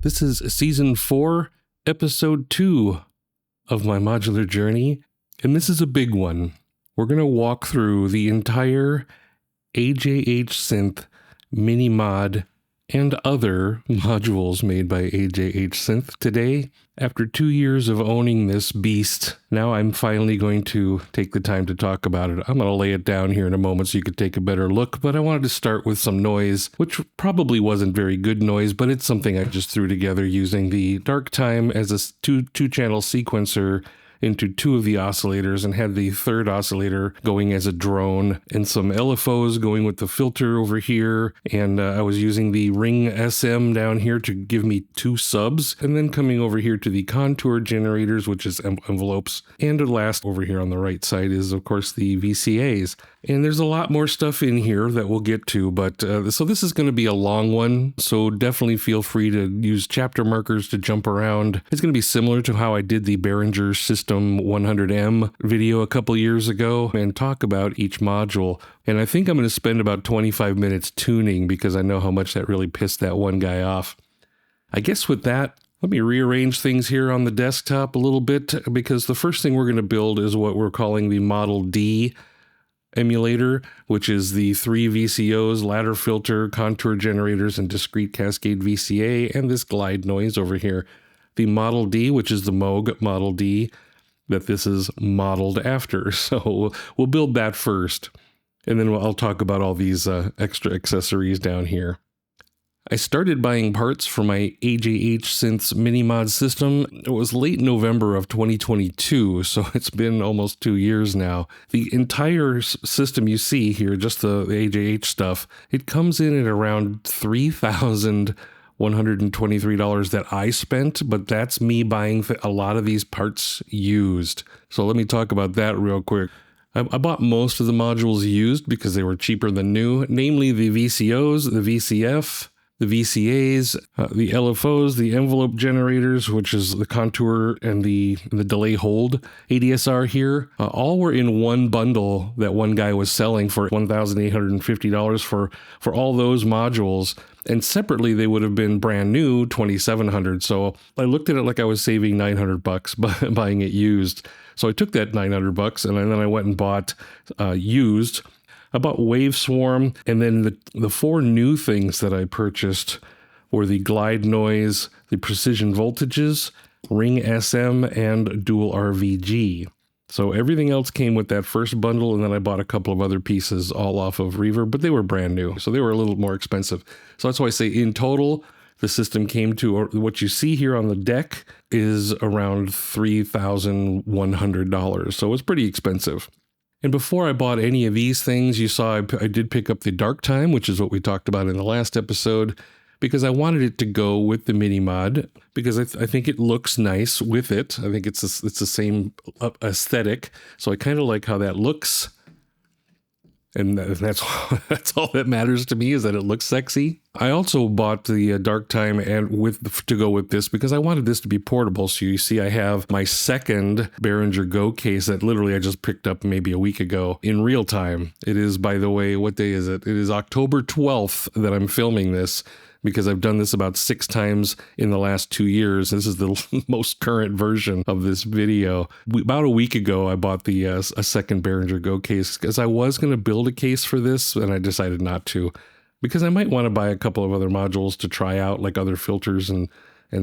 This is Season 4, Episode 2 of my modular journey, and this is a big one. We're going to walk through the entire AJH Synth MiniMOD and other modules made by AJH Synth today. After 2 years of owning this beast, now I'm finally going to take the time to talk about it. I'm going to lay it down here in a moment so you could take a better look, but I wanted to start with some noise, which probably wasn't very good noise, but it's something I just threw together using the dark time as a two-channel sequencer into two of the oscillators and had the third oscillator going as a drone and some LFOs going with the filter over here. And I was using the ring SM down here to give me two subs, and then coming over here to the contour generators, which is envelopes. And the last over here on the right side is, of course, the VCAs. And there's a lot more stuff in here that we'll get to, but so this is going to be a long one, so definitely feel free to use chapter markers to jump around. It's going to be similar to how I did the Behringer System 100M video a couple years ago and talk about each module. And I think I'm going to spend about 25 minutes tuning because I know how much that really pissed that one guy off. I guess with that, let me rearrange things here on the desktop a little bit, because the first thing we're going to build is what we're calling the Model D emulator, which is the 3 VCOs, ladder filter, contour generators, and discrete cascade VCA, and this glide noise over here. The Model D, which is the Moog Model D, that this is modeled after. So we'll build that first, and then I'll talk about all these extra accessories down here. I started buying parts for my AJH Synth's MiniMOD system. It was late November of 2022, so it's been almost 2 years now. The entire system you see here, just the AJH stuff, it comes in at around $3,123 that I spent, but that's me buying a lot of these parts used. So let me talk about that real quick. I bought most of the modules used because they were cheaper than new, namely the VCOs, the VCF, the VCAs, the LFOs, the envelope generators, which is the contour and the delay hold ADSR here, all were in one bundle that one guy was selling for $1,850 for all those modules. And separately, they would have been brand new, $2,700. So I looked at it like I was saving $900 by buying it used. So I took that $900 and then I went and bought used. I bought Waveform, and then the 4 new things that I purchased were the glide noise, the precision voltages, ring SM, and dual RVG. So everything else came with that first bundle, and then I bought a couple of other pieces all off of Reverb, but they were brand new, so they were a little more expensive. So that's why I say in total, the system came to, or what you see here on the deck is around $3,100, so it's pretty expensive. And before I bought any of these things, you saw I did pick up the dark time, which is what we talked about in the last episode, because I wanted it to go with the MiniMOD, because I think it looks nice with it. I think it's the same aesthetic, so I kind of like how that looks. And that's all that matters to me, is that it looks sexy. I also bought the dark time and to go with this because I wanted this to be portable. So you see I have my second Behringer Go case that literally I just picked up maybe a week ago in real time. It is, by the way, what day is it? It is October 12th that I'm filming this, because I've done this about 6 times in the last 2 years. This is the most current version of this video. About a week ago, I bought a second Behringer Go case because I was going to build a case for this, and I decided not to, because I might want to buy a couple of other modules to try out, like other filters and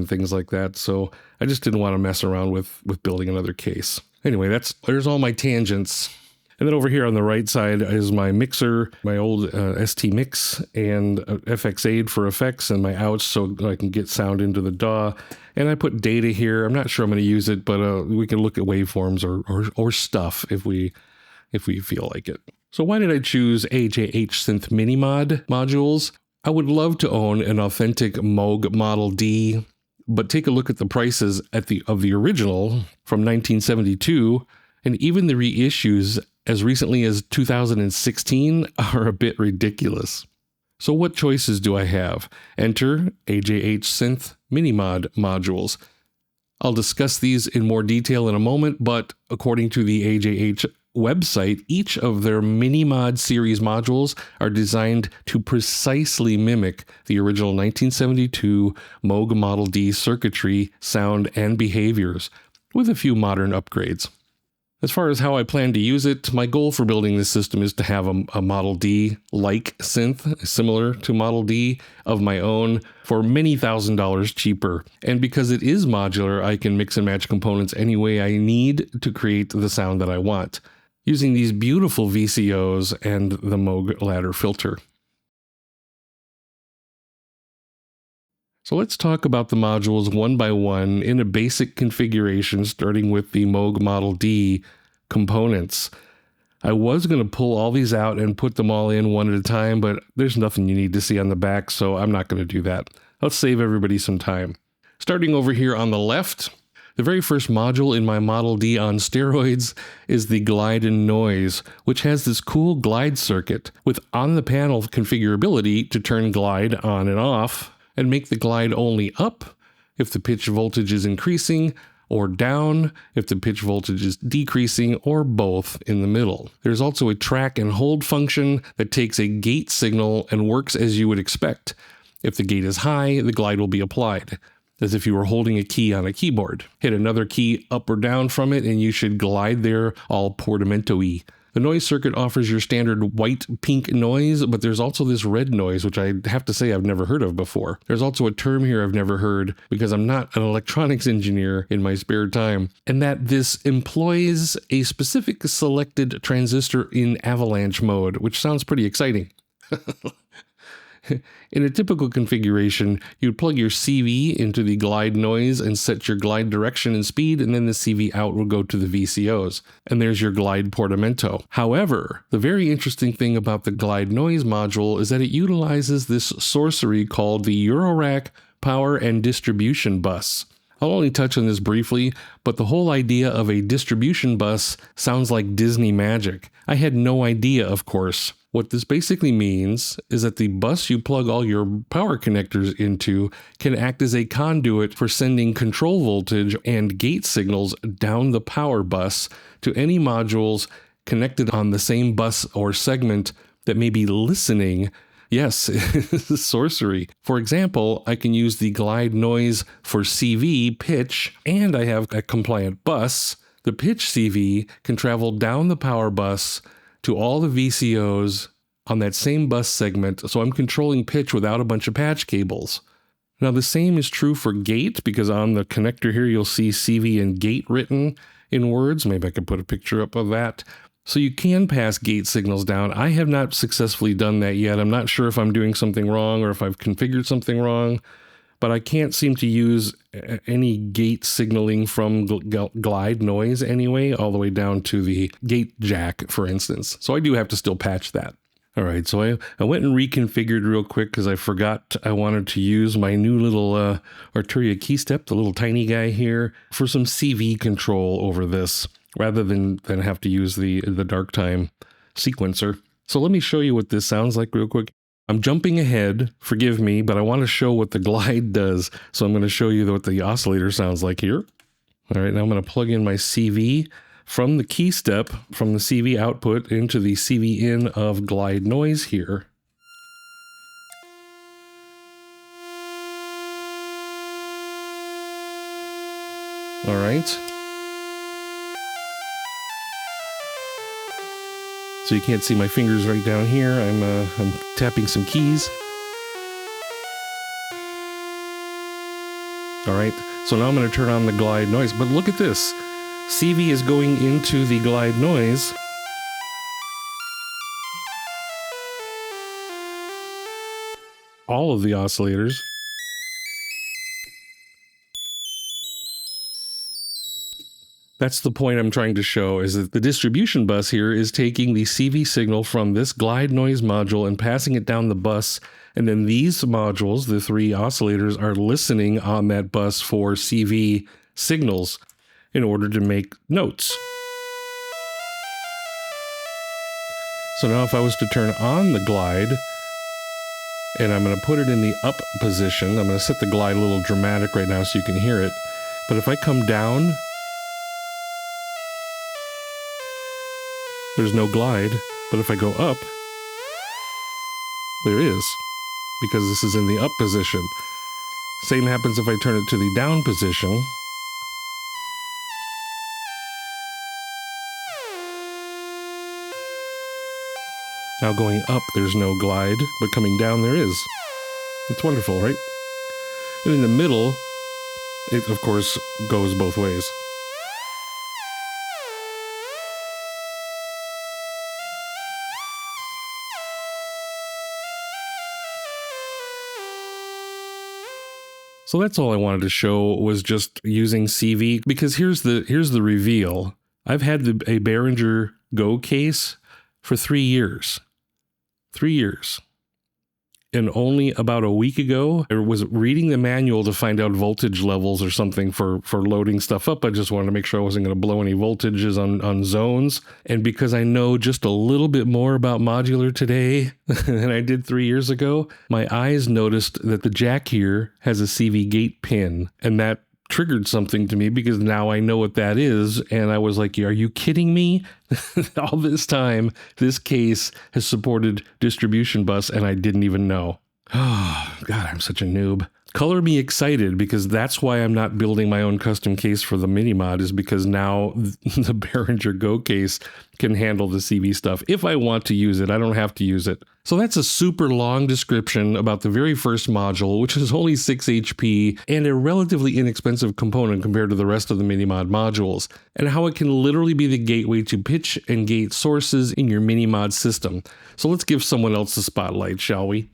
things like that. So I just didn't want to mess around with building another case. Anyway, there's all my tangents. And then over here on the right side is my mixer, my old ST Mix, and FX8 for effects, and my outs so I can get sound into the DAW. And I put data here. I'm not sure I'm going to use it, but we can look at waveforms or stuff if we feel like it. So why did I choose AJH Synth MiniMOD modules? I would love to own an authentic Moog Model D, but take a look at the prices of the original from 1972, and even the reissues as recently as 2016 are a bit ridiculous. So what choices do I have? Enter AJH Synth MiniMOD modules. I'll discuss these in more detail in a moment, but according to the AJH website, each of their MiniMOD series modules are designed to precisely mimic the original 1972 Moog Model D circuitry, sound, and behaviors, with a few modern upgrades. As far as how I plan to use it, my goal for building this system is to have a Model D-like synth, similar to Model D, of my own, for many $1,000s cheaper. And because it is modular, I can mix and match components any way I need to create the sound that I want, using these beautiful VCOs and the Moog ladder filter. So let's talk about the modules one by one in a basic configuration, starting with the Moog Model D components. I was going to pull all these out and put them all in one at a time, but there's nothing you need to see on the back, so I'm not going to do that. Let's save everybody some time. Starting over here on the left, the very first module in my Model D on steroids is the glide and noise, which has this cool glide circuit with on-the-panel configurability to turn glide on and off, and make the glide only up if the pitch voltage is increasing, or down if the pitch voltage is decreasing, or both in the middle. There's also a track and hold function that takes a gate signal and works as you would expect. If the gate is high, the glide will be applied, as if you were holding a key on a keyboard. Hit another key up or down from it, and you should glide there all portamento-y. The noise circuit offers your standard white-pink noise, but there's also this red noise, which I have to say I've never heard of before. There's also a term here I've never heard, because I'm not an electronics engineer in my spare time, and that this employs a specific selected transistor in avalanche mode, which sounds pretty exciting. In a typical configuration, you'd plug your CV into the glide noise and set your glide direction and speed, and then the CV out will go to the VCOs. And there's your glide portamento. However, the very interesting thing about the glide noise module is that it utilizes this sorcery called the Eurorack Power and Distribution Bus. I'll only touch on this briefly, but the whole idea of a distribution bus sounds like Disney magic. I had no idea, of course. What this basically means is that the bus you plug all your power connectors into can act as a conduit for sending control voltage and gate signals down the power bus to any modules connected on the same bus or segment that may be listening. Yes, sorcery. For example, I can use the glide noise for CV pitch, and I have a compliant bus. The pitch CV can travel down the power bus to all the VCOs on that same bus segment, so I'm controlling pitch without a bunch of patch cables. Now the same is true for gate, because on the connector here you'll see CV and gate written in words. Maybe I could put a picture up of that. So you can pass gate signals down. I have not successfully done that yet. I'm not sure if I'm doing something wrong or if I've configured something wrong, but I can't seem to use any gate signaling from glide noise anyway, all the way down to the gate jack, for instance. So I do have to still patch that. All right, so I went and reconfigured real quick because I forgot I wanted to use my new little Arturia key step, the little tiny guy here, for some CV control over this, rather than have to use the dark time sequencer. So let me show you what this sounds like real quick. I'm jumping ahead, forgive me, but I want to show what the glide does. So I'm going to show you what the oscillator sounds like here. All right, now I'm going to plug in my CV from the key step, from the CV output into the CV in of glide noise here. All right. So you can't see my fingers right down here. I'm tapping some keys. All right, so now I'm going to turn on the glide noise, but look at this. CV is going into the glide noise. All of the oscillators. That's the point I'm trying to show, is that the distribution bus here is taking the CV signal from this glide noise module and passing it down the bus, and then these modules, the three oscillators, are listening on that bus for CV signals in order to make notes. So now if I was to turn on the glide, and I'm going to put it in the up position, I'm going to set the glide a little dramatic right now so you can hear it, but if I come down, there's no glide, but if I go up, there is, because this is in the up position. Same happens if I turn it to the down position. Now going up, there's no glide, but coming down, there is. It's wonderful, right? And in the middle, it of course goes both ways. So that's all I wanted to show, was just using CV, because here's the reveal. I've had a Behringer Go case for 3 years. 3 years. And only about a week ago, I was reading the manual to find out voltage levels or something for loading stuff up. I just wanted to make sure I wasn't going to blow any voltages on zones. And because I know just a little bit more about modular today than I did 3 years ago, my eyes noticed that the jack here has a CV gate pin. And that triggered something to me, because now I know what that is. And I was like, are you kidding me? All this time, this case has supported distribution bus and I didn't even know. Oh, God, I'm such a noob. Color me excited, because that's why I'm not building my own custom case for the MiniMOD, is because now the Behringer Go case can handle the CV stuff. If I want to use it, I don't have to use it. So that's a super long description about the very first module, which is only 6 HP and a relatively inexpensive component compared to the rest of the MiniMOD modules, and how it can literally be the gateway to pitch and gate sources in your MiniMOD system. So let's give someone else the spotlight, shall we?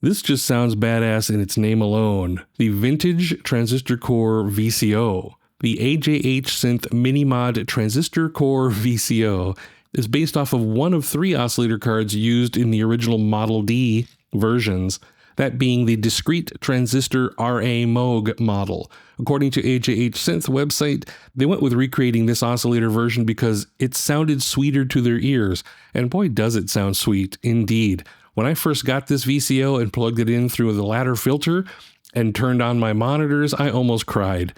This just sounds badass in its name alone. The Vintage Transistor Core VCO. The AJH Synth MiniMOD Transistor Core VCO is based off of one of 3 oscillator cards used in the original Model D versions, that being the Discrete Transistor RA Moog model. According to AJH Synth website, they went with recreating this oscillator version because it sounded sweeter to their ears, and boy does it sound sweet indeed. When I first got this VCO and plugged it in through the ladder filter and turned on my monitors, I almost cried.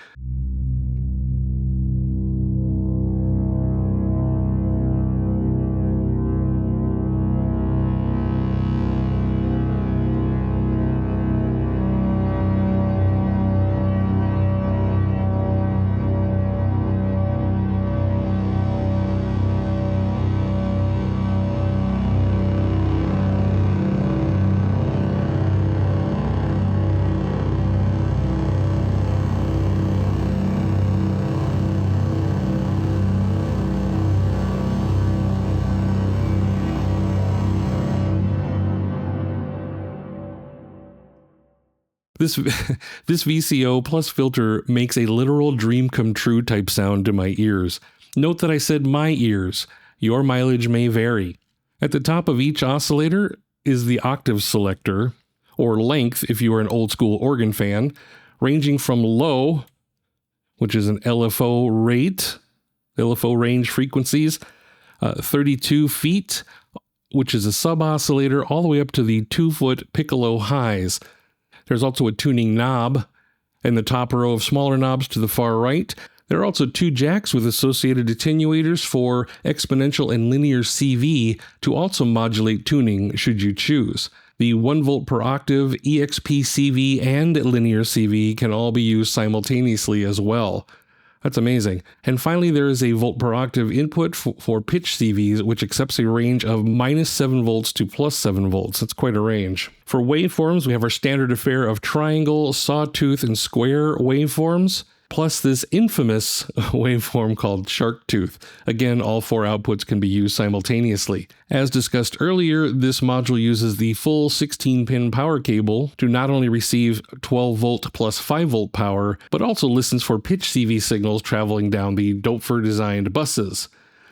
This VCO plus filter makes a literal dream come true type sound to my ears. Note that I said my ears. Your mileage may vary. At the top of each oscillator is the octave selector, or length if you are an old school organ fan, ranging from low, which is an LFO rate, LFO range frequencies, 32 feet, which is a sub-oscillator, all the way up to the 2-foot piccolo highs. There's also a tuning knob and the top row of smaller knobs to the far right. There are also 2 jacks with associated attenuators for exponential and linear CV to also modulate tuning should you choose. The 1 volt per octave, EXP CV, and linear CV can all be used simultaneously as well. That's amazing. And finally, there is a volt per octave input for pitch CVs, which accepts a range of -7 volts to +7 volts. That's quite a range. For waveforms, we have our standard affair of triangle, sawtooth, and square waveforms, plus this infamous waveform called shark tooth. Again, all 4 outputs can be used simultaneously. As discussed earlier, this module uses the full 16-pin power cable to not only receive 12 volt plus 5 volt power, but also listens for pitch CV signals traveling down the Doepfer-designed buses.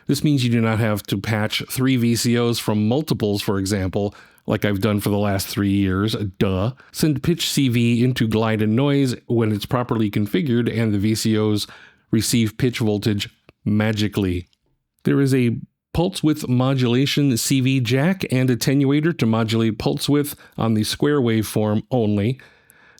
This means you do not have to patch 3 VCOs from multiples, for example, like I've done for the last 3 years, duh. Send pitch CV into glide and noise when it's properly configured and the VCOs receive pitch voltage magically. There is a pulse width modulation CV jack and attenuator to modulate pulse width on the square waveform only.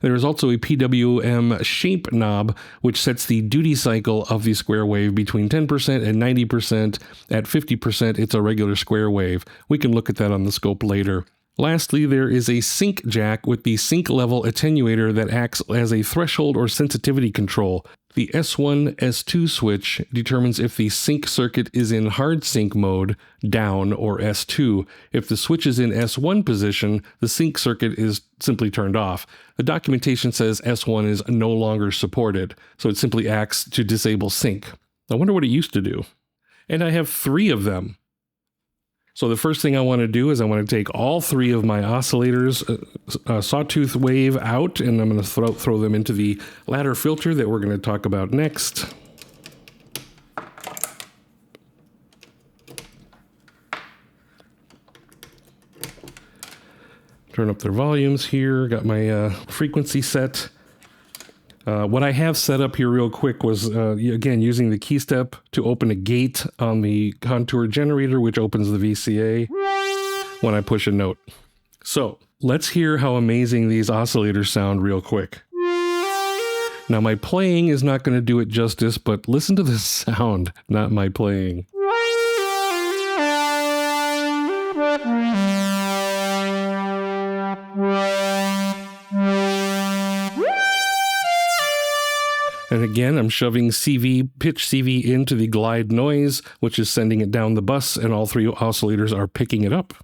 There is also a PWM shape knob, which sets the duty cycle of the square wave between 10% and 90%. At 50%, it's a regular square wave. We can look at that on the scope later. Lastly, there is a sync jack with the sync level attenuator that acts as a threshold or sensitivity control. The S1, S2 switch determines if the sync circuit is in hard sync mode, down, or S2. If the switch is in S1 position, the sync circuit is simply turned off. The documentation says S1 is no longer supported, so it simply acts to disable sync. I wonder what it used to do. And I have 3 of them. So the first thing I want to do is I want to take all 3 of my oscillators, sawtooth wave out, and I'm going to throw them into the ladder filter that we're going to talk about next. Turn up their volumes here, got my frequency set. What I have set up here real quick was, again, using the key step to open a gate on the contour generator, which opens the VCA when I push a note. So let's hear how amazing these oscillators sound real quick. Now my playing is not going to do it justice, but listen to the sound, not my playing. And again, I'm shoving pitch CV into the glide noise, which is sending it down the bus, and all 3 oscillators are picking it up.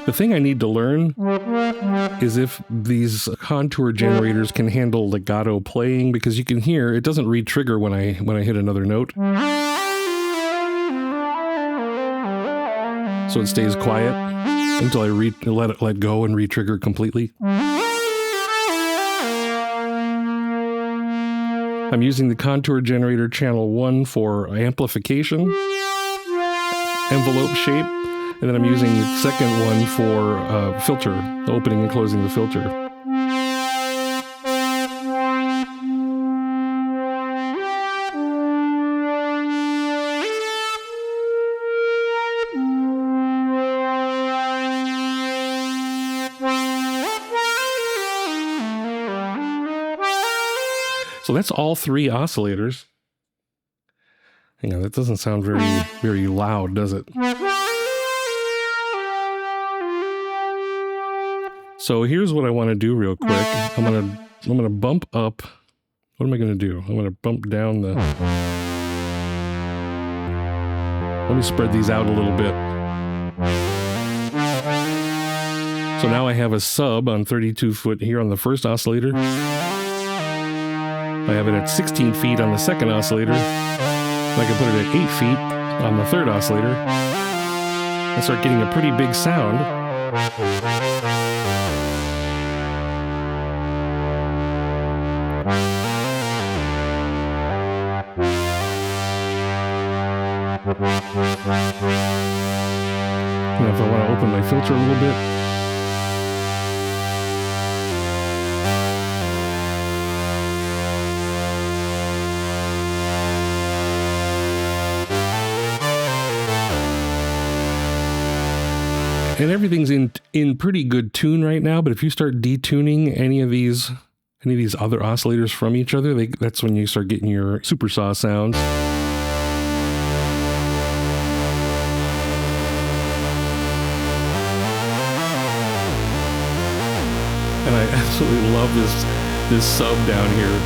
The thing I need to learn is if these contour generators can handle legato playing, because you can hear it doesn't re-trigger when I hit another note. So it stays quiet until I let it let go and re-trigger completely. I'm using the contour generator channel 1 for amplification, envelope shape, and then I'm using the second one for filter, opening and closing the filter. So that's all 3 oscillators. Hang on, that doesn't sound very loud, does it? So here's what I want to do real quick. I'm gonna bump up. What am I gonna do? I'm gonna bump down the. Let me spread these out a little bit. So now I have a sub on 32 foot here on the first oscillator. I have it at 16 feet on the second oscillator. I can put it at 8 feet on the third oscillator and start getting a pretty big sound. And if I want to open my filter a little bit, and everything's in pretty good tune right now, but if you start detuning any of these other oscillators from each other, that's when you start getting your Supersaw sounds. And I absolutely love this sub down here.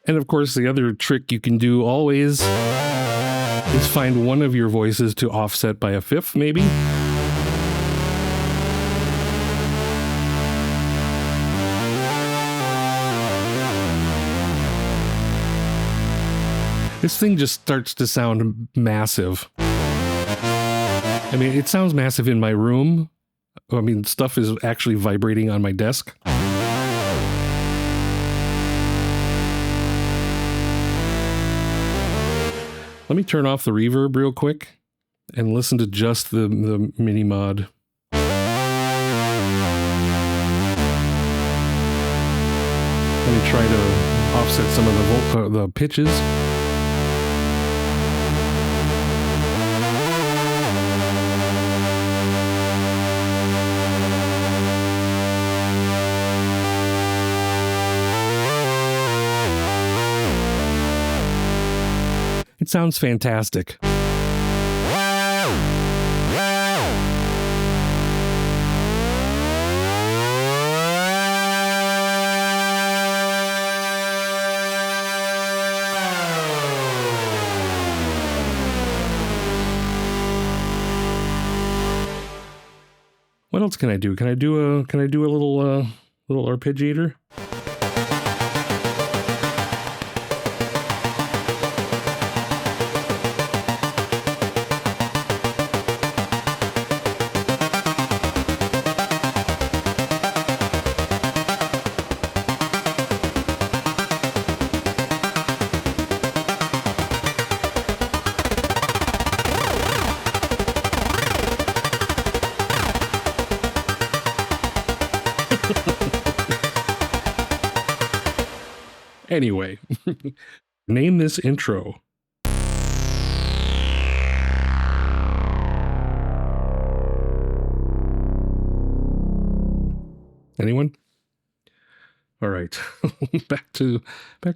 And of course, the other trick you can do always is find one of your voices to offset by a fifth, maybe. This thing just starts to sound massive. I mean, it sounds massive in my room. I mean, stuff is actually vibrating on my desk. Let me turn off the reverb real quick and listen to just the MiniMOD. Let me try to offset some of the pitches. It sounds fantastic. What else can I do? Can I do a little arpeggiator? Anyway, name this intro. Anyone? All right, back to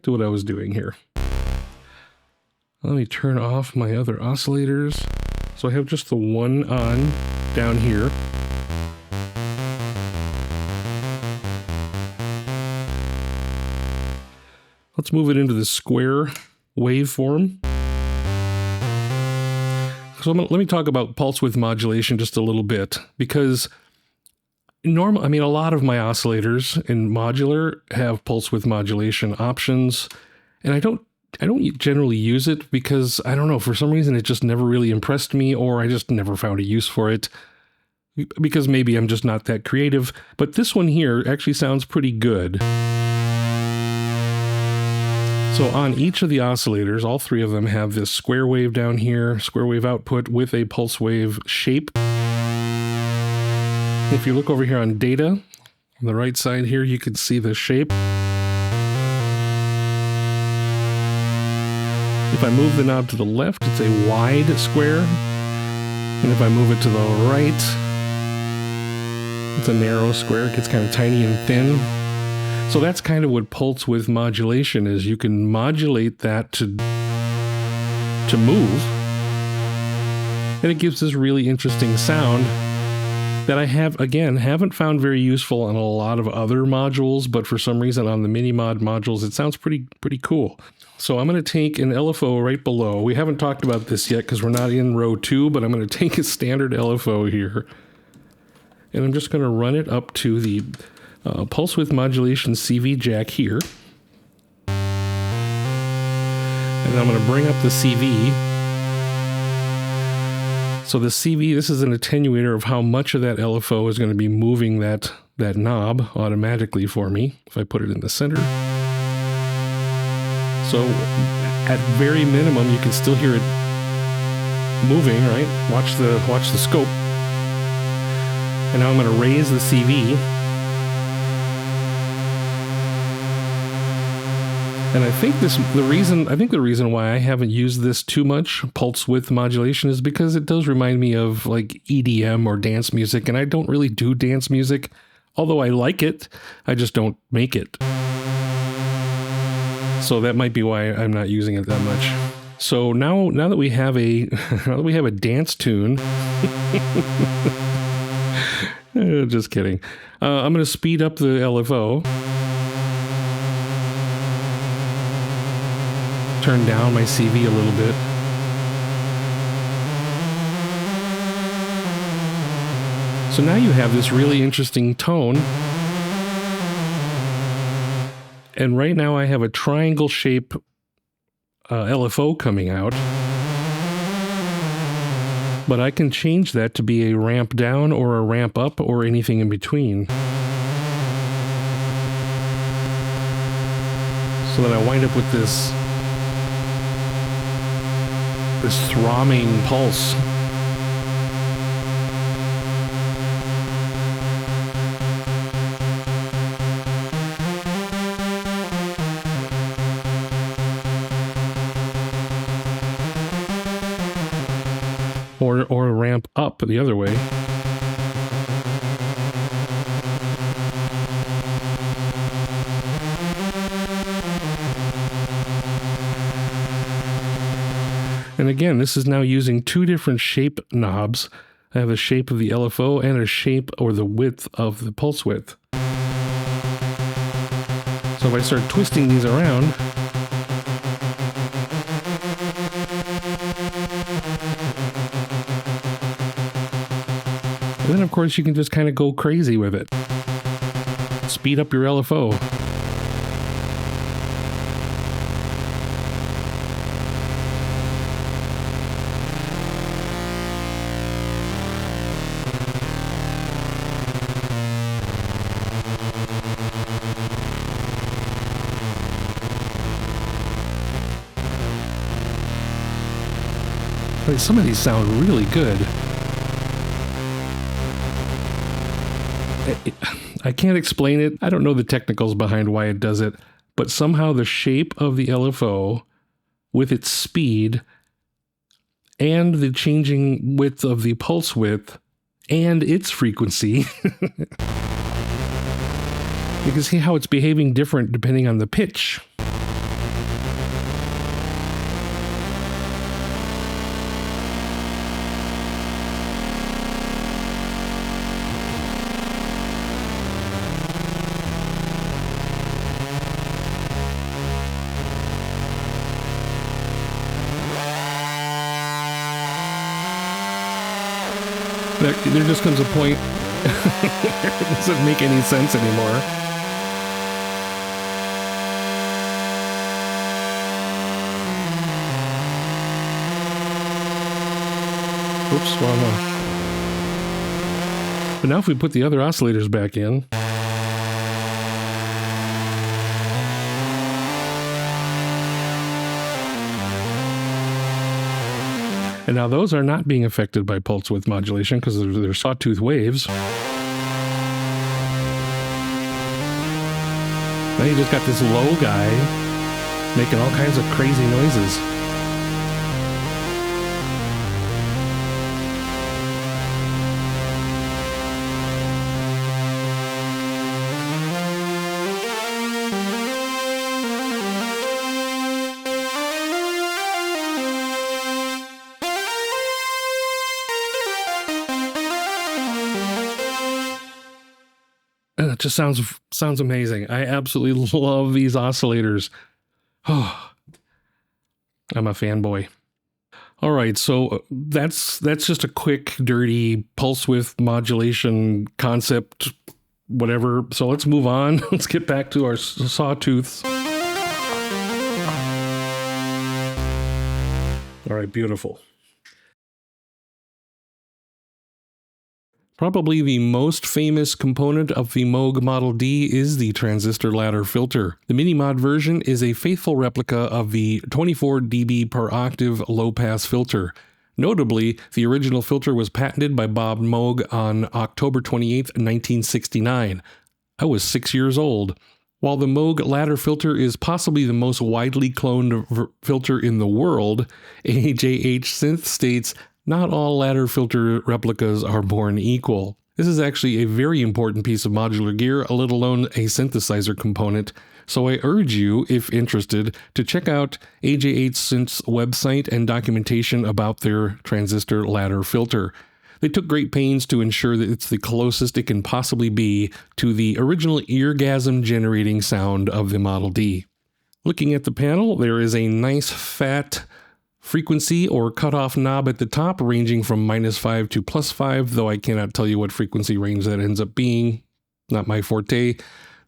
what I was doing here. Let me turn off my other oscillators. So I have just the one on down here. Let's move it into the square waveform. So let me talk about pulse width modulation just a little bit, because a lot of my oscillators in modular have pulse width modulation options, and I don't generally use it because, I don't know, for some reason it just never really impressed me, or I just never found a use for it, because maybe I'm just not that creative. But this one here actually sounds pretty good. So on each of the oscillators, all three of them have this square wave down here, square wave output with a pulse wave shape. If you look over here on data, on the right side here, you can see the shape. If I move the knob to the left, it's a wide square. And if I move it to the right, it's a narrow square. It gets kind of tiny and thin. So that's kind of what pulse width modulation is. You can modulate that to move, and it gives this really interesting sound that I haven't found very useful on a lot of other modules, but for some reason on the MiniMOD modules it sounds pretty cool. So I'm going to take an LFO right below. We haven't talked about this yet because we're not in row 2, but I'm going to take a standard LFO here, and I'm just going to run it up to the pulse width modulation CV jack here. And I'm going to bring up the CV. So the CV, this is an attenuator of how much of that LFO is going to be moving that knob automatically for me if I put it in the center. So at very minimum, you can still hear it moving, right? Watch the scope. And now I'm going to raise the CV. And I think the reason why I haven't used this too much, pulse width modulation, is because it does remind me of like EDM or dance music, and I don't really do dance music. Although I like it, I just don't make it. So that might be why I'm not using it that much. So now that we have a dance tune, just kidding. I'm going to speed up the LFO. Turn down my CV a little bit. So now you have this really interesting tone. And right now I have a triangle shape LFO coming out. But I can change that to be a ramp down or a ramp up or anything in between. So that I wind up with this throbbing pulse. Or ramp up the other way. And again, this is now using two different shape knobs. I have a shape of the LFO and a shape or the width of the pulse width. So if I start twisting these around, and then, of course, you can just kind of go crazy with it. Speed up your LFO. Some of these sound really good. I can't explain it. I don't know the technicals behind why it does it, but somehow the shape of the LFO with its speed and the changing width of the pulse width and its frequency, you can see how it's behaving different depending on the pitch. There just comes a point where it doesn't make any sense anymore. Oops, wrong one. But now if we put the other oscillators back in, and now those are not being affected by pulse width modulation because they're sawtooth waves. Now you just got this low guy making all kinds of crazy noises. It just sounds amazing. I absolutely love these oscillators. Oh, I'm a fanboy. All right, so that's just a quick, dirty pulse width modulation concept, whatever. So let's move on. Let's get back to our sawtooths. All right, beautiful. Probably the most famous component of the Moog Model D is the transistor ladder filter. The MiniMOD version is a faithful replica of the 24 dB per octave low-pass filter. Notably, the original filter was patented by Bob Moog on October 28, 1969. I was 6 years old. While the Moog ladder filter is possibly the most widely cloned filter in the world, AJH Synth states, "Not all ladder filter replicas are born equal." This is actually a very important piece of modular gear, let alone a synthesizer component, so I urge you, if interested, to check out AJH Synth's website and documentation about their transistor ladder filter. They took great pains to ensure that it's the closest it can possibly be to the original eargasm-generating sound of the Model D. Looking at the panel, there is a nice fat frequency or cutoff knob at the top, ranging from -5 to +5, though I cannot tell you what frequency range that ends up being. Not my forte.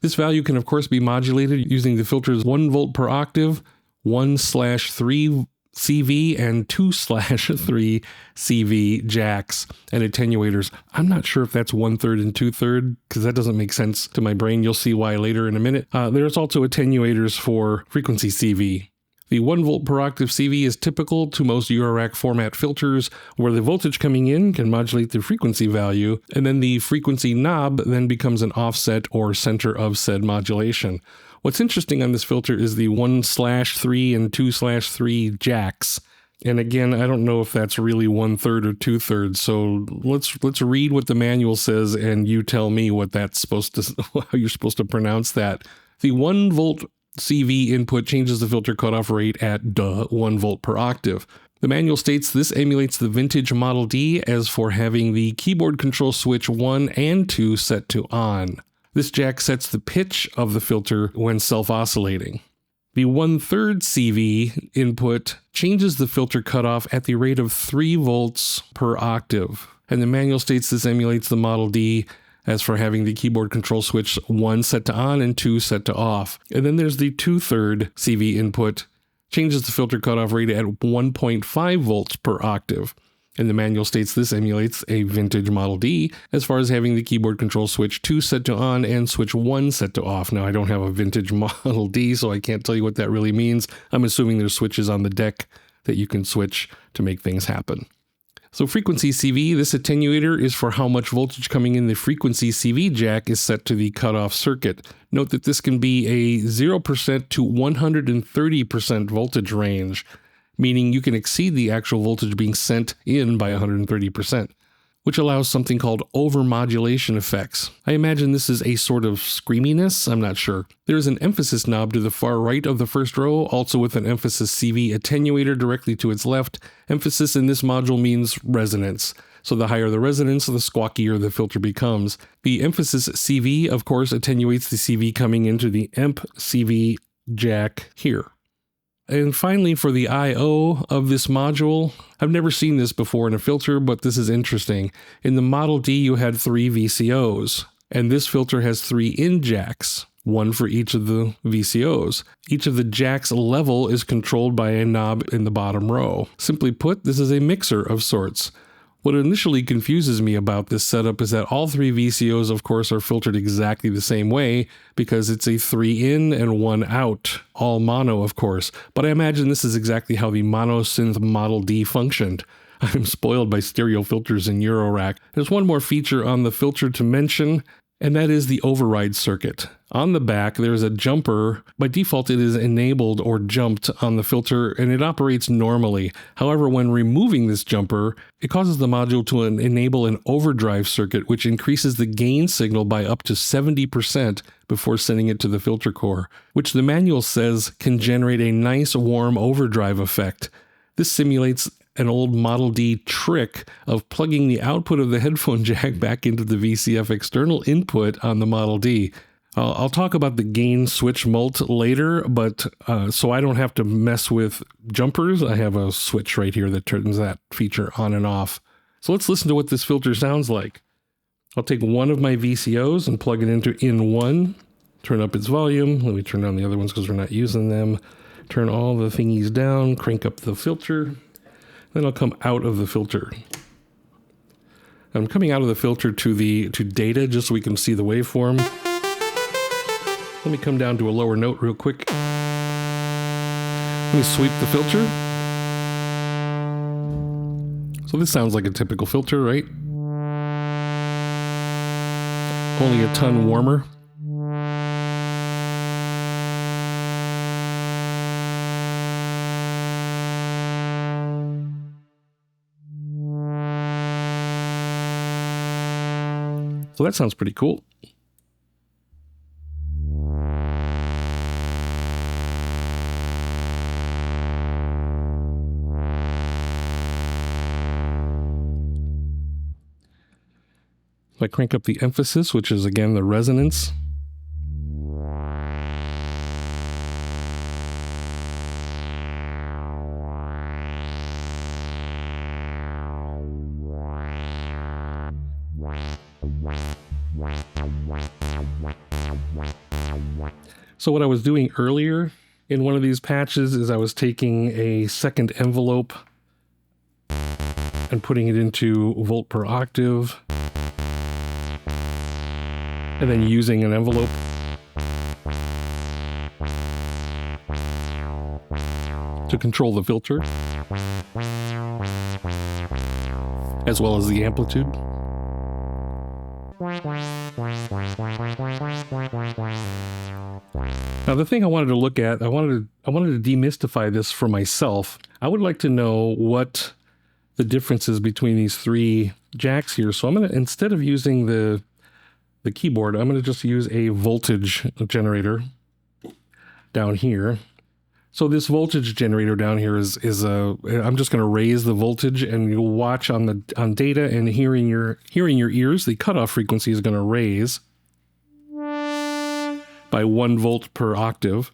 This value can of course be modulated using the filter's 1 volt per octave, 1/3 CV and 2/3 CV jacks and attenuators. I'm not sure if that's 1/3 and 2/3 because that doesn't make sense to my brain. You'll see why later in a minute. There's also attenuators for frequency CV. The 1 volt per octave CV is typical to most Eurorack format filters, where the voltage coming in can modulate the frequency value, and then the frequency knob then becomes an offset or center of said modulation. What's interesting on this filter is the 1/3 and 2/3 jacks. And again, I don't know if that's really 1/3 or 2/3. So let's read what the manual says, and you tell me what that's supposed to, how you're supposed to pronounce that. The 1 volt CV input changes the filter cutoff rate at 1 volt per octave. The manual states this emulates the vintage Model D as for having the keyboard control switch 1 and 2 set to on. This jack sets the pitch of the filter when self-oscillating. The 1/3 CV input changes the filter cutoff at the rate of 3 volts per octave. And the manual states this emulates the Model D as for having the keyboard control switch 1 set to on and 2 set to off. And then there's the 2/3 CV input, changes the filter cutoff rate at 1.5 volts per octave. And the manual states this emulates a vintage Model D as far as having the keyboard control switch 2 set to on and switch 1 set to off. Now, I don't have a vintage Model D, so I can't tell you what that really means. I'm assuming there's switches on the deck that you can switch to make things happen. So frequency CV, this attenuator is for how much voltage coming in the frequency CV jack is set to the cutoff circuit. Note that this can be a 0% to 130% voltage range, meaning you can exceed the actual voltage being sent in by 130%, which allows something called overmodulation effects. I imagine this is a sort of screaminess, I'm not sure. There is an emphasis knob to the far right of the first row, also with an emphasis CV attenuator directly to its left. Emphasis in this module means resonance. So the higher the resonance, the squawkier the filter becomes. The emphasis CV, of course, attenuates the CV coming into the emp CV jack here. And finally, for the I/O of this module, I've never seen this before in a filter, but this is interesting. In the Model D, you had 3 VCOs, and this filter has 3 in jacks, 1 for each of the VCOs. Each of the jacks level is controlled by a knob in the bottom row. Simply put, this is a mixer of sorts. What initially confuses me about this setup is that all 3 VCOs, of course, are filtered exactly the same way because it's a 3 in and 1 out, all mono, of course. But I imagine this is exactly how the mono synth Model D functioned. I'm spoiled by stereo filters in Eurorack. There's one more feature on the filter to mention, and that is the override circuit. On the back, there's a jumper. By default, it is enabled or jumped on the filter, and it operates normally. However, when removing this jumper, it causes the module to enable an overdrive circuit, which increases the gain signal by up to 70% before sending it to the filter core, which the manual says can generate a nice warm overdrive effect. This simulates an old Model D trick of plugging the output of the headphone jack back into the VCF external input on the Model D. I'll talk about the gain switch mult later, but so I don't have to mess with jumpers, I have a switch right here that turns that feature on and off. So let's listen to what this filter sounds like. I'll take one of my VCOs and plug it into in 1, turn up its volume. Let me turn down the other ones because we're not using them. Turn all the thingies down, crank up the filter. Then I'll come out of the filter. I'm coming out of the filter to data just so we can see the waveform. Let me come down to a lower note real quick. Let me sweep the filter. So this sounds like a typical filter, right? Only a ton warmer. So that sounds pretty cool. If I crank up the emphasis, which is again the resonance. So what I was doing earlier in one of these patches is I was taking a second envelope and putting it into volt per octave, and then using an envelope to control the filter, as well as the amplitude. Now the thing I wanted to look at, I wanted to demystify this for myself. I would like to know what the difference is between these three jacks here. So I'm going to, instead of using the keyboard, I'm going to just use a voltage generator down here. So this voltage generator down here is I'm just going to raise the voltage, and you'll watch on data and hearing your ears, the cutoff frequency is going to raise by 1 volt per octave.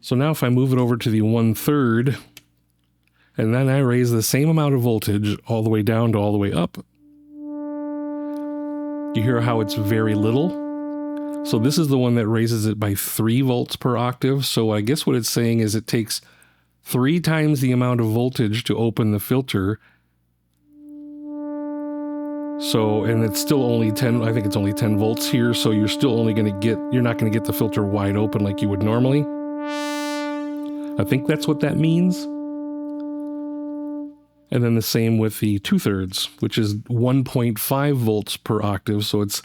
So now if I move it over to the 1/3, and then I raise the same amount of voltage all the way down to all the way up, you hear how it's very little? So this is the one that raises it by 3 volts per octave. So I guess what it's saying is it takes 3 times the amount of voltage to open the filter. So, and it's still only 10, I think it's only 10 volts here. So you're still only going to get, you're not going to get the filter wide open like you would normally. I think that's what that means. And then the same with the 2/3, which is 1.5 volts per octave. So it's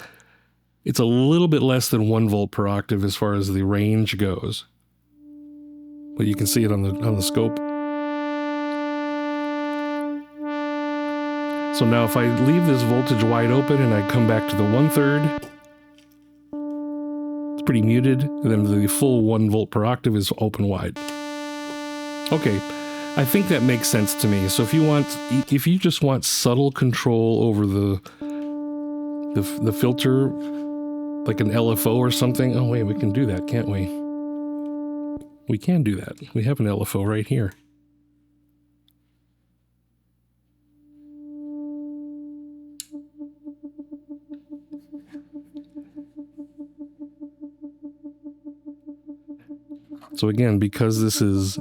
a little bit less than 1 volt per octave as far as the range goes. But you can see it on the scope. So now if I leave this voltage wide open and I come back to the 1/3, it's pretty muted, and then the full 1 volt per octave is open wide. Okay, I think that makes sense to me. So if you just want subtle control over the filter, like an LFO or something. Oh wait, we can do that, can't we? We can do that. We have an LFO right here. So again, because this is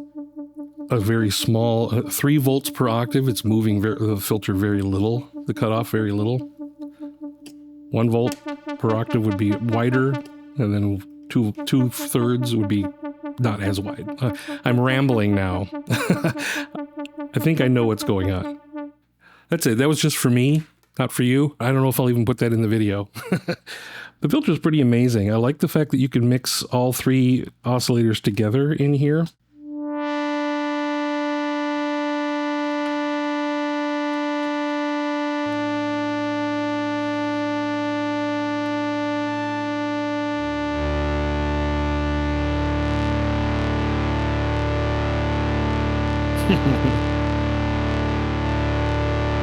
a very small 3 volts per octave, it's moving the filter very little, the cutoff very little. 1 volt per octave would be wider, and then 2/3 would be not as wide. I'm rambling now. I think I know what's going on. That's it. That was just for me, not for you. I don't know if I'll even put that in the video. The filter is pretty amazing. I like the fact that you can mix all 3 oscillators together in here.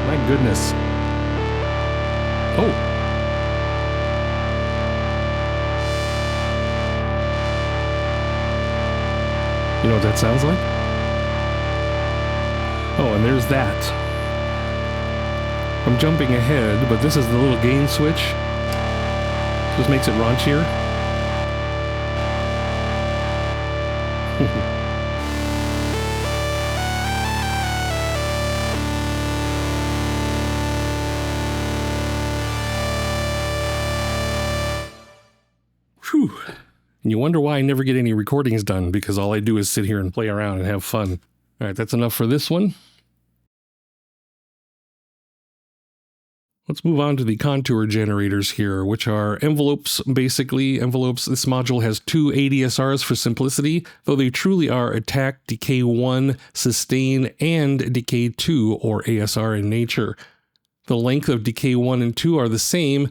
My goodness. Oh. You know what that sounds like? Oh, and there's that. I'm jumping ahead, but this is the little gain switch. Just makes it raunchier. Whew. And you wonder why I never get any recordings done, because all I do is sit here and play around and have fun. All right, that's enough for this one. Let's move on to the contour generators here, which are envelopes, basically. Envelopes, this module has 2 ADSRs for simplicity, though they truly are attack, decay 1, sustain, and decay 2, or ASR in nature. The length of decay 1 and 2 are the same,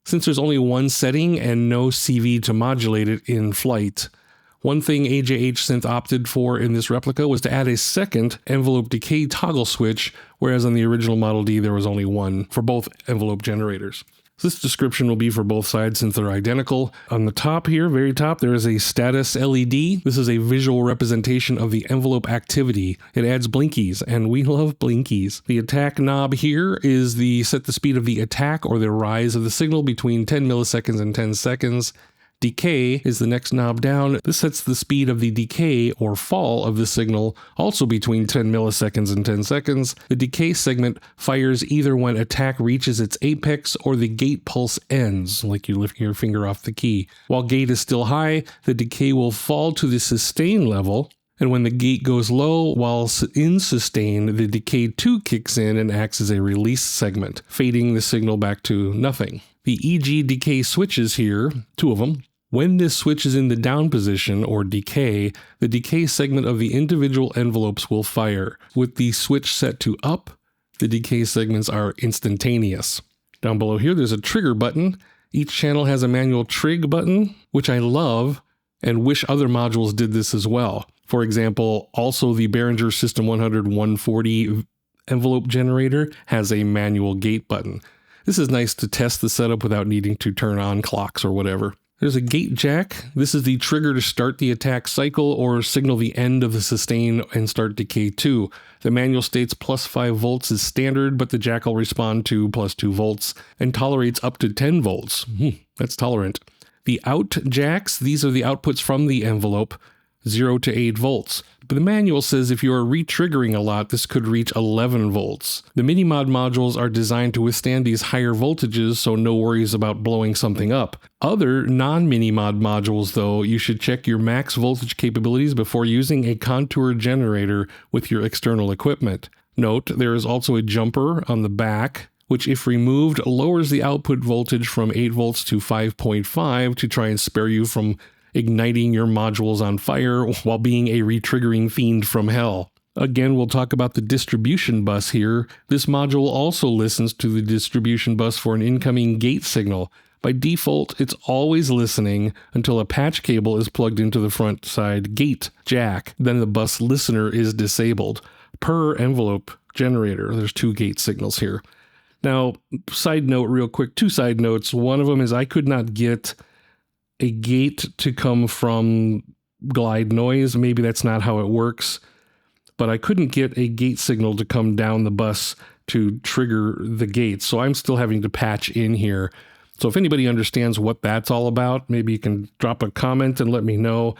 since there's only one setting and no CV to modulate it in flight. One thing AJH Synth opted for in this replica was to add a second envelope decay toggle switch, whereas on the original Model D there was only one for both envelope generators. This description will be for both sides since they're identical. On the top here, very top, there is a status LED. This is a visual representation of the envelope activity. It adds blinkies, and we love blinkies. The attack knob here is set the speed of the attack or the rise of the signal between 10 milliseconds and 10 seconds. Decay is the next knob down. This sets the speed of the decay or fall of the signal, also between 10 milliseconds and 10 seconds. The decay segment fires either when attack reaches its apex or the gate pulse ends, like you're lifting your finger off the key. While gate is still high, the decay will fall to the sustain level, and when the gate goes low, while in sustain, the decay 2 kicks in and acts as a release segment, fading the signal back to nothing. The EG decay switches here, 2 of them. When this switch is in the down position, or decay, the decay segment of the individual envelopes will fire. With the switch set to up, the decay segments are instantaneous. Down below here, there's a trigger button. Each channel has a manual trig button, which I love and wish other modules did this as well. For example, also the Behringer System 100-140 envelope generator has a manual gate button. This is nice to test the setup without needing to turn on clocks or whatever. There's a gate jack. This is the trigger to start the attack cycle or signal the end of the sustain and start decay 2. The manual states plus 5 volts is standard, but the jack will respond to plus 2 volts and tolerates up to 10 volts. That's tolerant. The out jacks, these are the outputs from the envelope, 0 to 8 volts. But the manual says if you are re-triggering a lot, this could reach 11 volts. The MiniMOD modules are designed to withstand these higher voltages, so no worries about blowing something up. Other non-MiniMOD modules, though, you should check your max voltage capabilities before using a contour generator with your external equipment. Note, there is also a jumper on the back, which if removed lowers the output voltage from 8 volts to 5.5 to try and spare you from igniting your modules on fire while being a re-triggering fiend from hell. Again, we'll talk about the distribution bus here. This module also listens to the distribution bus for an incoming gate signal. By default, it's always listening until a patch cable is plugged into the front side gate jack. Then the bus listener is disabled. Per envelope generator, there's 2 gate signals here. Now, side note real quick, 2 side notes. One of them is I could not get a gate to come from glide noise. Maybe that's not how it works, but I couldn't get a gate signal to come down the bus to trigger the gate. So I'm still having to patch in here. So if anybody understands what that's all about, maybe you can drop a comment and let me know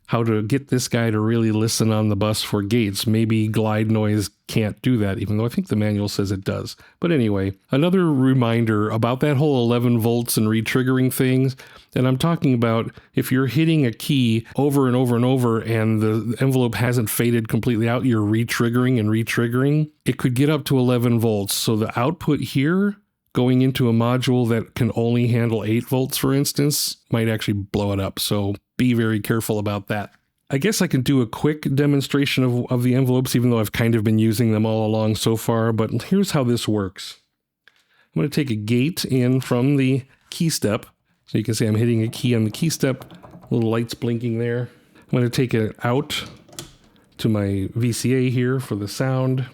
how to get this guy to really listen on the bus for gates. Maybe glide noise can't do that, even though I think the manual says it does. But anyway, another reminder about that whole 11 volts and re-triggering things. And I'm talking about if you're hitting a key over and over and over and the envelope hasn't faded completely out, you're re-triggering and re-triggering, it could get up to 11 volts. So the output here going into a module that can only handle 8 volts, for instance, might actually blow it up. So be very careful about that. I guess I can do a quick demonstration of the envelopes, even though I've kind of been using them all along so far, but here's how this works. I'm going to take a gate in from the key step. So you can see I'm hitting a key on the key step, little lights blinking there. I'm going to take it out to my VCA here for the sound.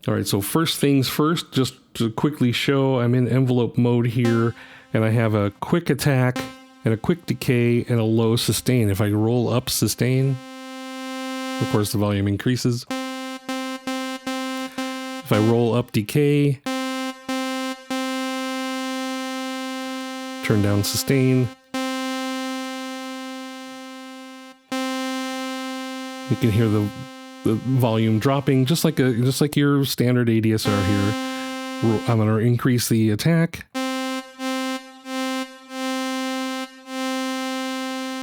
All right, so first things first, just to quickly show, I'm in envelope mode here, and I have a quick attack and a quick decay and a low sustain. If I roll up sustain, of course the volume increases. If I roll up decay, turn down sustain, you can hear the volume dropping, just like your standard ADSR here. I'm going to increase the attack.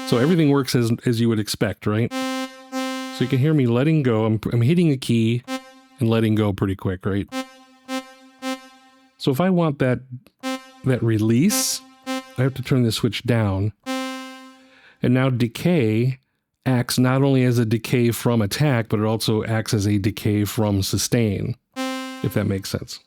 So everything works as you would expect, right? So you can hear me letting go. I'm hitting a key and letting go pretty quick, right? So if I want that release, I have to turn the switch down. And now decay acts not only as a decay from attack, but it also acts as a decay from sustain, if that makes sense.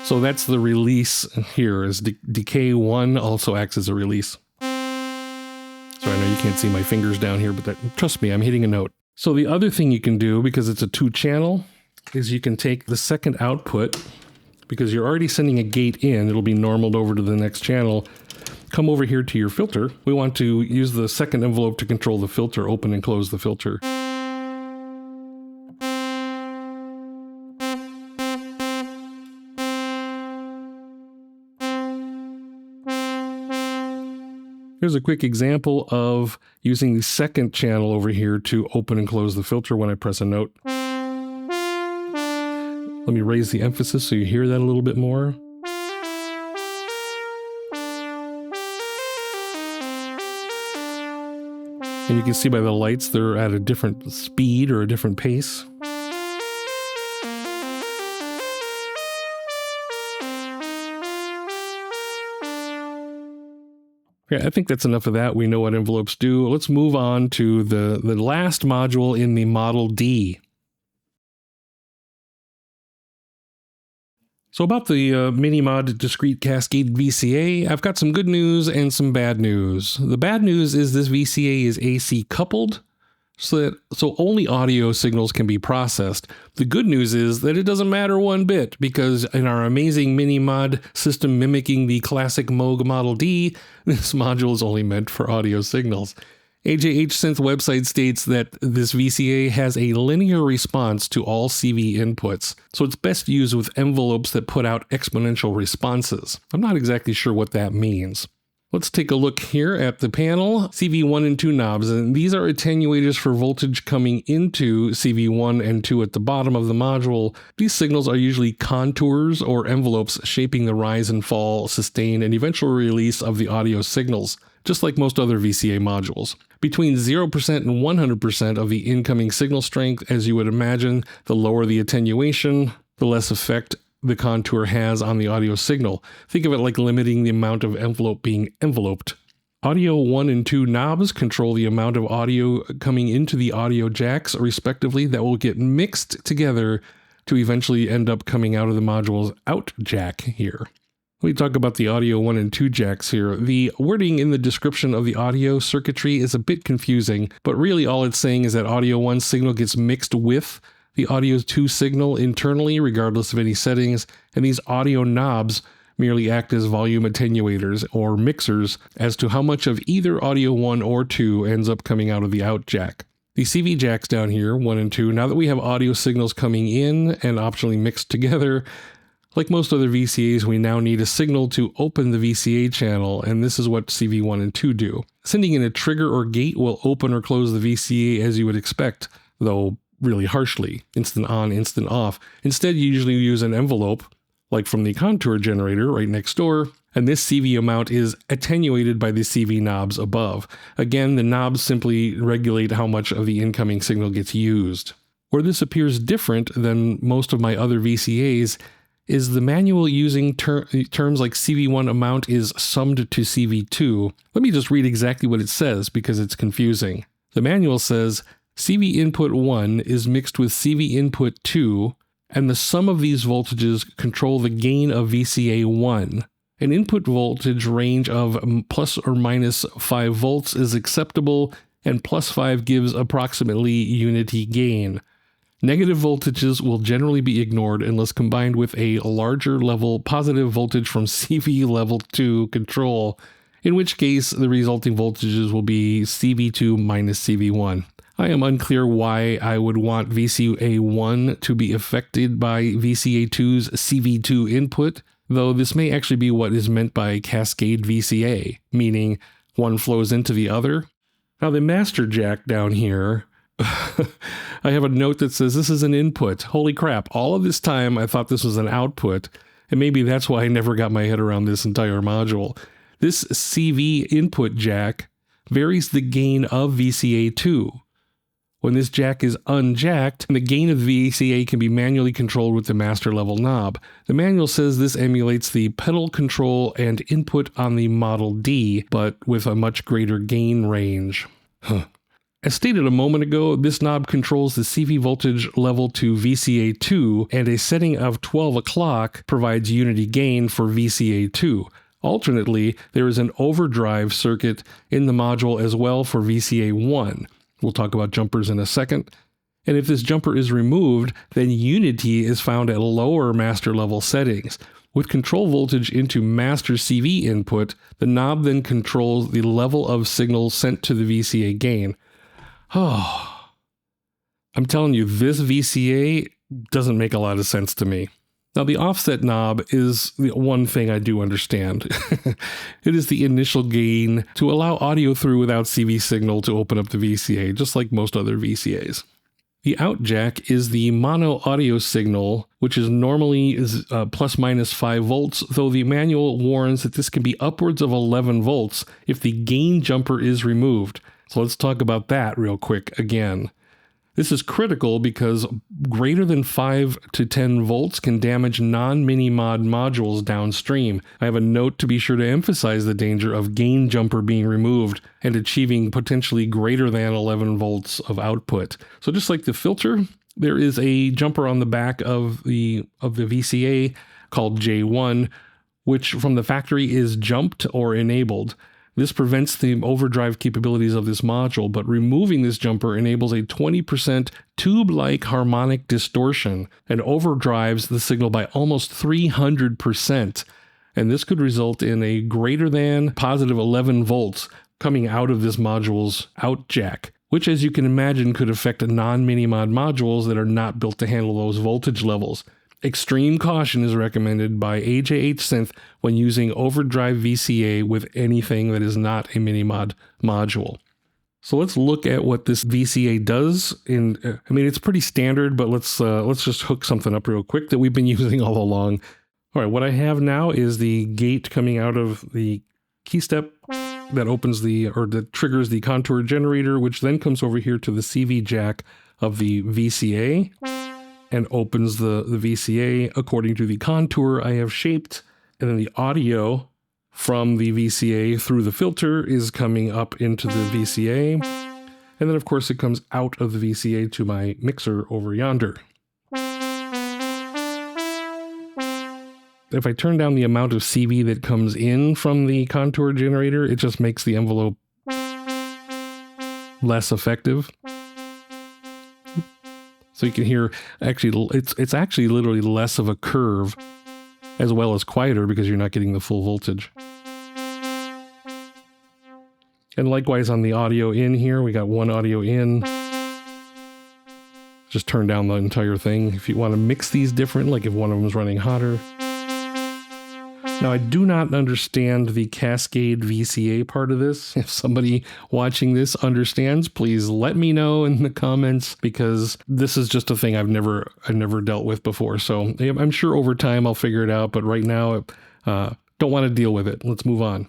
So that's the release here, is decay 1 also acts as a release. So I know you can't see my fingers down here, but trust me, I'm hitting a note. So the other thing you can do, because it's a 2-channel, is you can take the second output because you're already sending a gate in. It'll be normaled over to the next channel. Come over here to your filter. We want to use the second envelope to control the filter, open and close the filter. Here's a quick example of using the second channel over here to open and close the filter when I press a note. Let me raise the emphasis so you hear that a little bit more. And you can see by the lights they're at a different speed or a different pace. Okay, I think that's enough of that. We know what envelopes do. Let's move on to the last module in the Model D. So about the MiniMOD Discrete Cascaded VCA, I've got some good news and some bad news. The bad news is this VCA is AC coupled, so only audio signals can be processed. The good news is that it doesn't matter one bit, because in our amazing MiniMOD system mimicking the classic Moog Model D, this module is only meant for audio signals. AJH Synth website states that this VCA has a linear response to all CV inputs, so it's best used with envelopes that put out exponential responses. I'm not exactly sure what that means. Let's take a look here at the panel. CV1 and 2 knobs, and these are attenuators for voltage coming into CV1 and 2 at the bottom of the module. These signals are usually contours or envelopes shaping the rise and fall, sustain, and eventual release of the audio signals, just like most other VCA modules. Between 0% and 100% of the incoming signal strength, as you would imagine, the lower the attenuation, the less effect the contour has on the audio signal. Think of it like limiting the amount of envelope being enveloped. Audio 1 and 2 knobs control the amount of audio coming into the audio jacks, respectively, that will get mixed together to eventually end up coming out of the module's out jack here. Let me talk about the audio 1 and 2 jacks here. The wording in the description of the audio circuitry is a bit confusing, but really all it's saying is that audio 1 signal gets mixed with the audio 2 signal internally, regardless of any settings, and these audio knobs merely act as volume attenuators or mixers as to how much of either audio 1 or 2 ends up coming out of the out jack. The CV jacks down here, 1 and 2, now that we have audio signals coming in and optionally mixed together, like most other VCAs, we now need a signal to open the VCA channel, and this is what CV1 and 2 do. Sending in a trigger or gate will open or close the VCA as you would expect, though really harshly, instant on, instant off. Instead, you usually use an envelope, like from the contour generator right next door, and this CV amount is attenuated by the CV knobs above. Again, the knobs simply regulate how much of the incoming signal gets used. Where this appears different than most of my other VCAs is the manual using terms like CV1 amount is summed to CV2. Let me just read exactly what it says because it's confusing. The manual says CV input 1 is mixed with CV input 2, and the sum of these voltages control the gain of VCA 1. An input voltage range of plus or minus 5 volts is acceptable, and plus 5 gives approximately unity gain. Negative voltages will generally be ignored unless combined with a larger level positive voltage from CV level 2 control, in which case the resulting voltages will be CV2 minus CV1. I am unclear why I would want VCA1 to be affected by VCA2's CV2 input, though this may actually be what is meant by cascade VCA, meaning one flows into the other. Now the master jack down here, I have a note that says this is an input. Holy crap, all of this time I thought this was an output, and maybe that's why I never got my head around this entire module. This CV input jack varies the gain of VCA2. When this jack is unjacked, the gain of VCA can be manually controlled with the master level knob. The manual says this emulates the pedal control and input on the Model D, but with a much greater gain range. As stated a moment ago, this knob controls the CV voltage level to VCA2, and a setting of 12 o'clock provides unity gain for VCA2. Alternately, there is an overdrive circuit in the module as well for VCA1. We'll talk about jumpers in a second. And if this jumper is removed, then unity is found at lower master level settings. With control voltage into master CV input, the knob then controls the level of signal sent to the VCA gain. Oh, I'm telling you, this VCA doesn't make a lot of sense to me. Now, the offset knob is the one thing I do understand. It is the initial gain to allow audio through without CV signal to open up the VCA, just like most other VCAs. The out jack is the mono audio signal, which is normally plus minus 5 volts, though the manual warns that this can be upwards of 11 volts if the gain jumper is removed. So let's talk about that real quick again. This is critical because greater than 5 to 10 volts can damage non-MiniMOD modules downstream. I have a note to be sure to emphasize the danger of gain jumper being removed and achieving potentially greater than 11 volts of output. So just like the filter, there is a jumper on the back of the VCA called J1, which from the factory is jumped or enabled. This prevents the overdrive capabilities of this module, but removing this jumper enables a 20% tube-like harmonic distortion and overdrives the signal by almost 300%. And this could result in a greater than positive 11 volts coming out of this module's out jack, which, as you can imagine, could affect non-MiniMOD modules that are not built to handle those voltage levels. Extreme caution is recommended by AJH Synth when using Overdrive VCA with anything that is not a MiniMOD module. So let's look at what this VCA does. It's pretty standard, but let's just hook something up real quick that we've been using all along. All right, what I have now is the gate coming out of the key step that opens that triggers the contour generator, which then comes over here to the CV jack of the VCA. And opens the VCA according to the contour I have shaped. And then the audio from the VCA through the filter is coming up into the VCA. And then, of course, it comes out of the VCA to my mixer over yonder. If I turn down the amount of CV that comes in from the contour generator, it just makes the envelope less effective. So you can hear, actually, it's actually literally less of a curve, as well as quieter because you're not getting the full voltage. And likewise on the audio in here, we got one audio in. Just turn down the entire thing. If you want to mix these different, like if one of them is running hotter. Now, I do not understand the Cascade VCA part of this. If somebody watching this understands, please let me know in the comments, because this is just a thing I've never dealt with before. So I'm sure over time I'll figure it out, but right now, don't want to deal with it. Let's move on.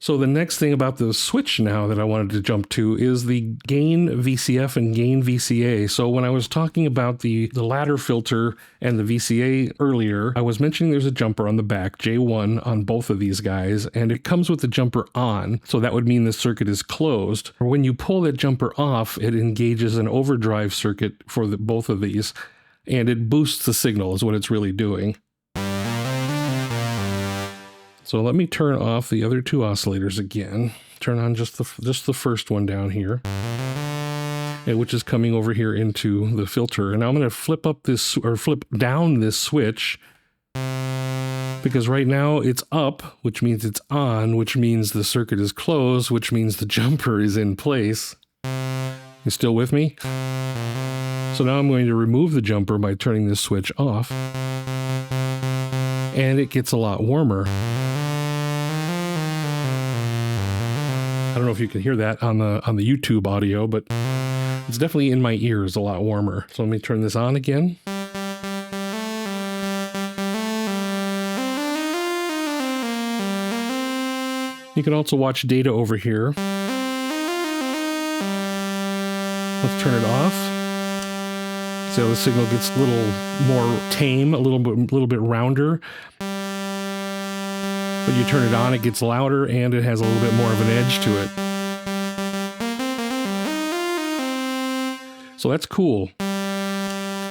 So the next thing about the switch now that I wanted to jump to is the gain VCF and gain VCA. So when I was talking about the ladder filter and the VCA earlier, I was mentioning there's a jumper on the back, J1, on both of these guys, and it comes with the jumper on. So that would mean the circuit is closed. When you pull that jumper off, it engages an overdrive circuit for both of these, and it boosts the signal is what it's really doing. So let me turn off the other two oscillators again. Turn on just the first one down here, which is coming over here into the filter. And now I'm going to flip down this switch, because right now it's up, which means it's on, which means the circuit is closed, which means the jumper is in place. You still with me? So now I'm going to remove the jumper by turning this switch off, and it gets a lot warmer. I don't know if you can hear that on the YouTube audio, but it's definitely in my ears a lot warmer. So let me turn this on again. You can also watch data over here. Let's turn it off. So the signal gets a little more tame, a little bit rounder. But you turn it on, it gets louder, and it has a little bit more of an edge to it. So that's cool.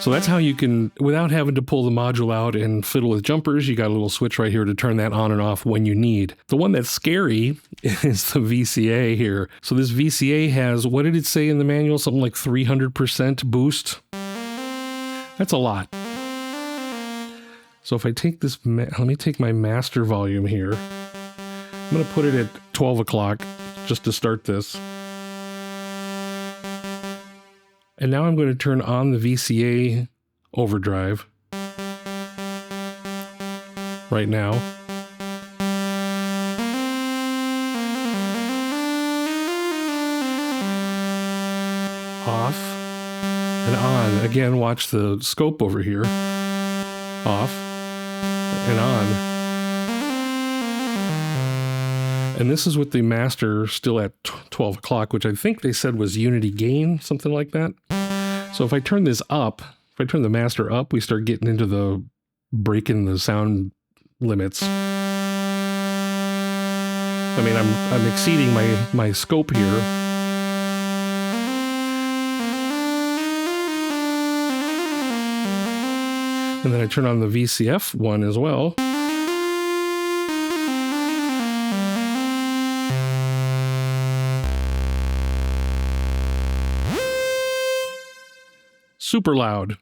So that's how you can, without having to pull the module out and fiddle with jumpers, you got a little switch right here to turn that on and off when you need. The one that's scary is the VCA here. So this VCA has, what did it say in the manual? Something like 300% boost. That's a lot. So if I take this, let me take my master volume here. I'm going to put it at 12 o'clock just to start this. And now I'm going to turn on the VCA overdrive right now. Off and on. Again, watch the scope over here. Off and on. And this is with the master still at 12 o'clock, which I think they said was unity gain, something like that. So if I turn this up, if I turn the master up, we start getting into the breaking the sound limits. I mean, I'm exceeding my scope here. And then I turn on the VCF one as well. Super loud.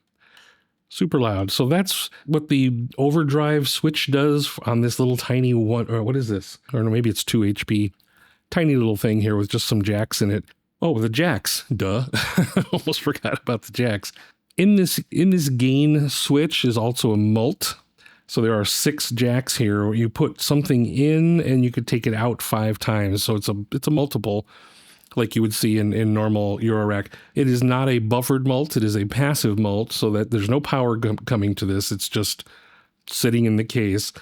Super loud. So that's what the overdrive switch does on this little tiny one, or what is this? Or maybe it's 2 HP. Tiny little thing here with just some jacks in it. Oh, the jacks. Duh. Almost forgot about the jacks. In this gain switch is also a mult. So there are 6 jacks here where you put something in and you could take it out 5 times. So it's a multiple like you would see in normal Eurorack. It is not a buffered mult. It is a passive mult, so that there's no power coming to this. It's just sitting in the case.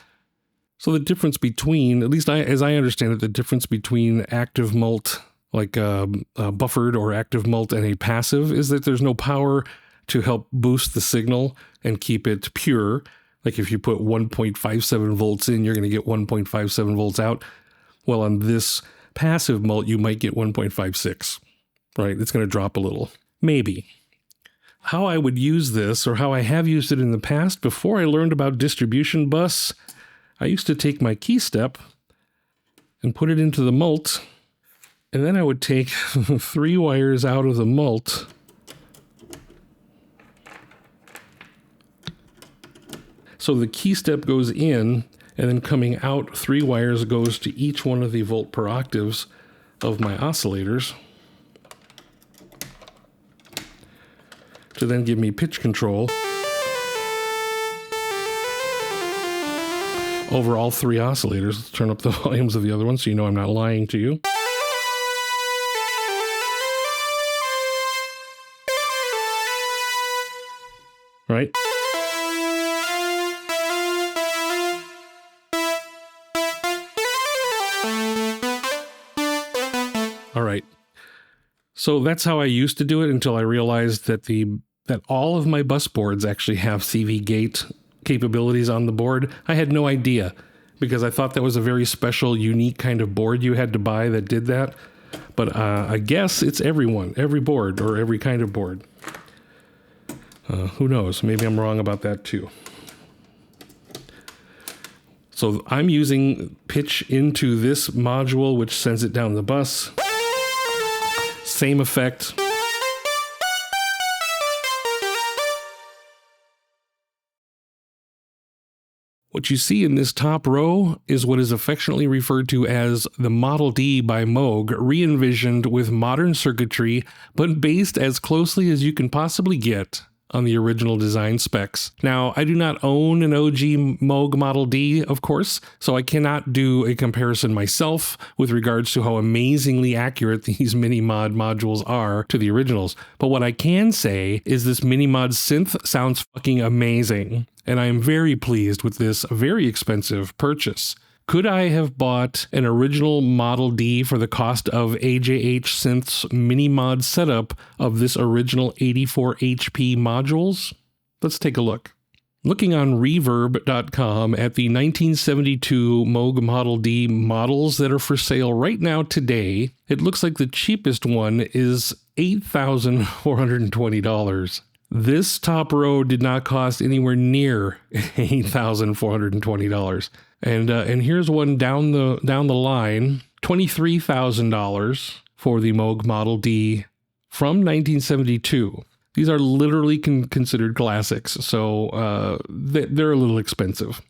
So the difference between, at least as I understand it, the difference between active mult, like a buffered or active mult, and a passive is that there's no power to help boost the signal and keep it pure. Like if you put 1.57 volts in, you're going to get 1.57 volts out. Well, on this passive mult, you might get 1.56, right? It's going to drop a little, maybe. How I would use this, or how I have used it in the past, before I learned about distribution bus, I used to take my key step and put it into the mult, and then I would take 3 wires out of the mult. So the key step goes in, and then coming out 3 wires goes to each one of the volt per octaves of my oscillators to then give me pitch control over all 3 oscillators. Let's turn up the volumes of the other ones so you know I'm not lying to you. Right? All right. So that's how I used to do it until I realized that all of my bus boards actually have CV gate capabilities on the board. I had no idea because I thought that was a very special, unique kind of board you had to buy that did that. But I guess it's every board or every kind of board. Who knows? Maybe I'm wrong about that too. So I'm using pitch into this module, which sends it down the bus. Same effect. What you see in this top row is what is affectionately referred to as the Model D by Moog, re-envisioned with modern circuitry, but based as closely as you can possibly get on the original design specs. Now, I do not own an OG Moog Model D, of course, so I cannot do a comparison myself with regards to how amazingly accurate these MiniMOD modules are to the originals. But what I can say is this MiniMOD synth sounds fucking amazing, and I am very pleased with this very expensive purchase. Could I have bought an original Model D for the cost of AJH Synth's MiniMOD setup of this original 84 HP modules? Let's take a look. Looking on Reverb.com at the 1972 Moog Model D models that are for sale right now today, it looks like the cheapest one is $8,420. This top row did not cost anywhere near $8,420. And here's one down the line, $23,000 for the Moog Model D from 1972. These are literally considered classics, so they're a little expensive.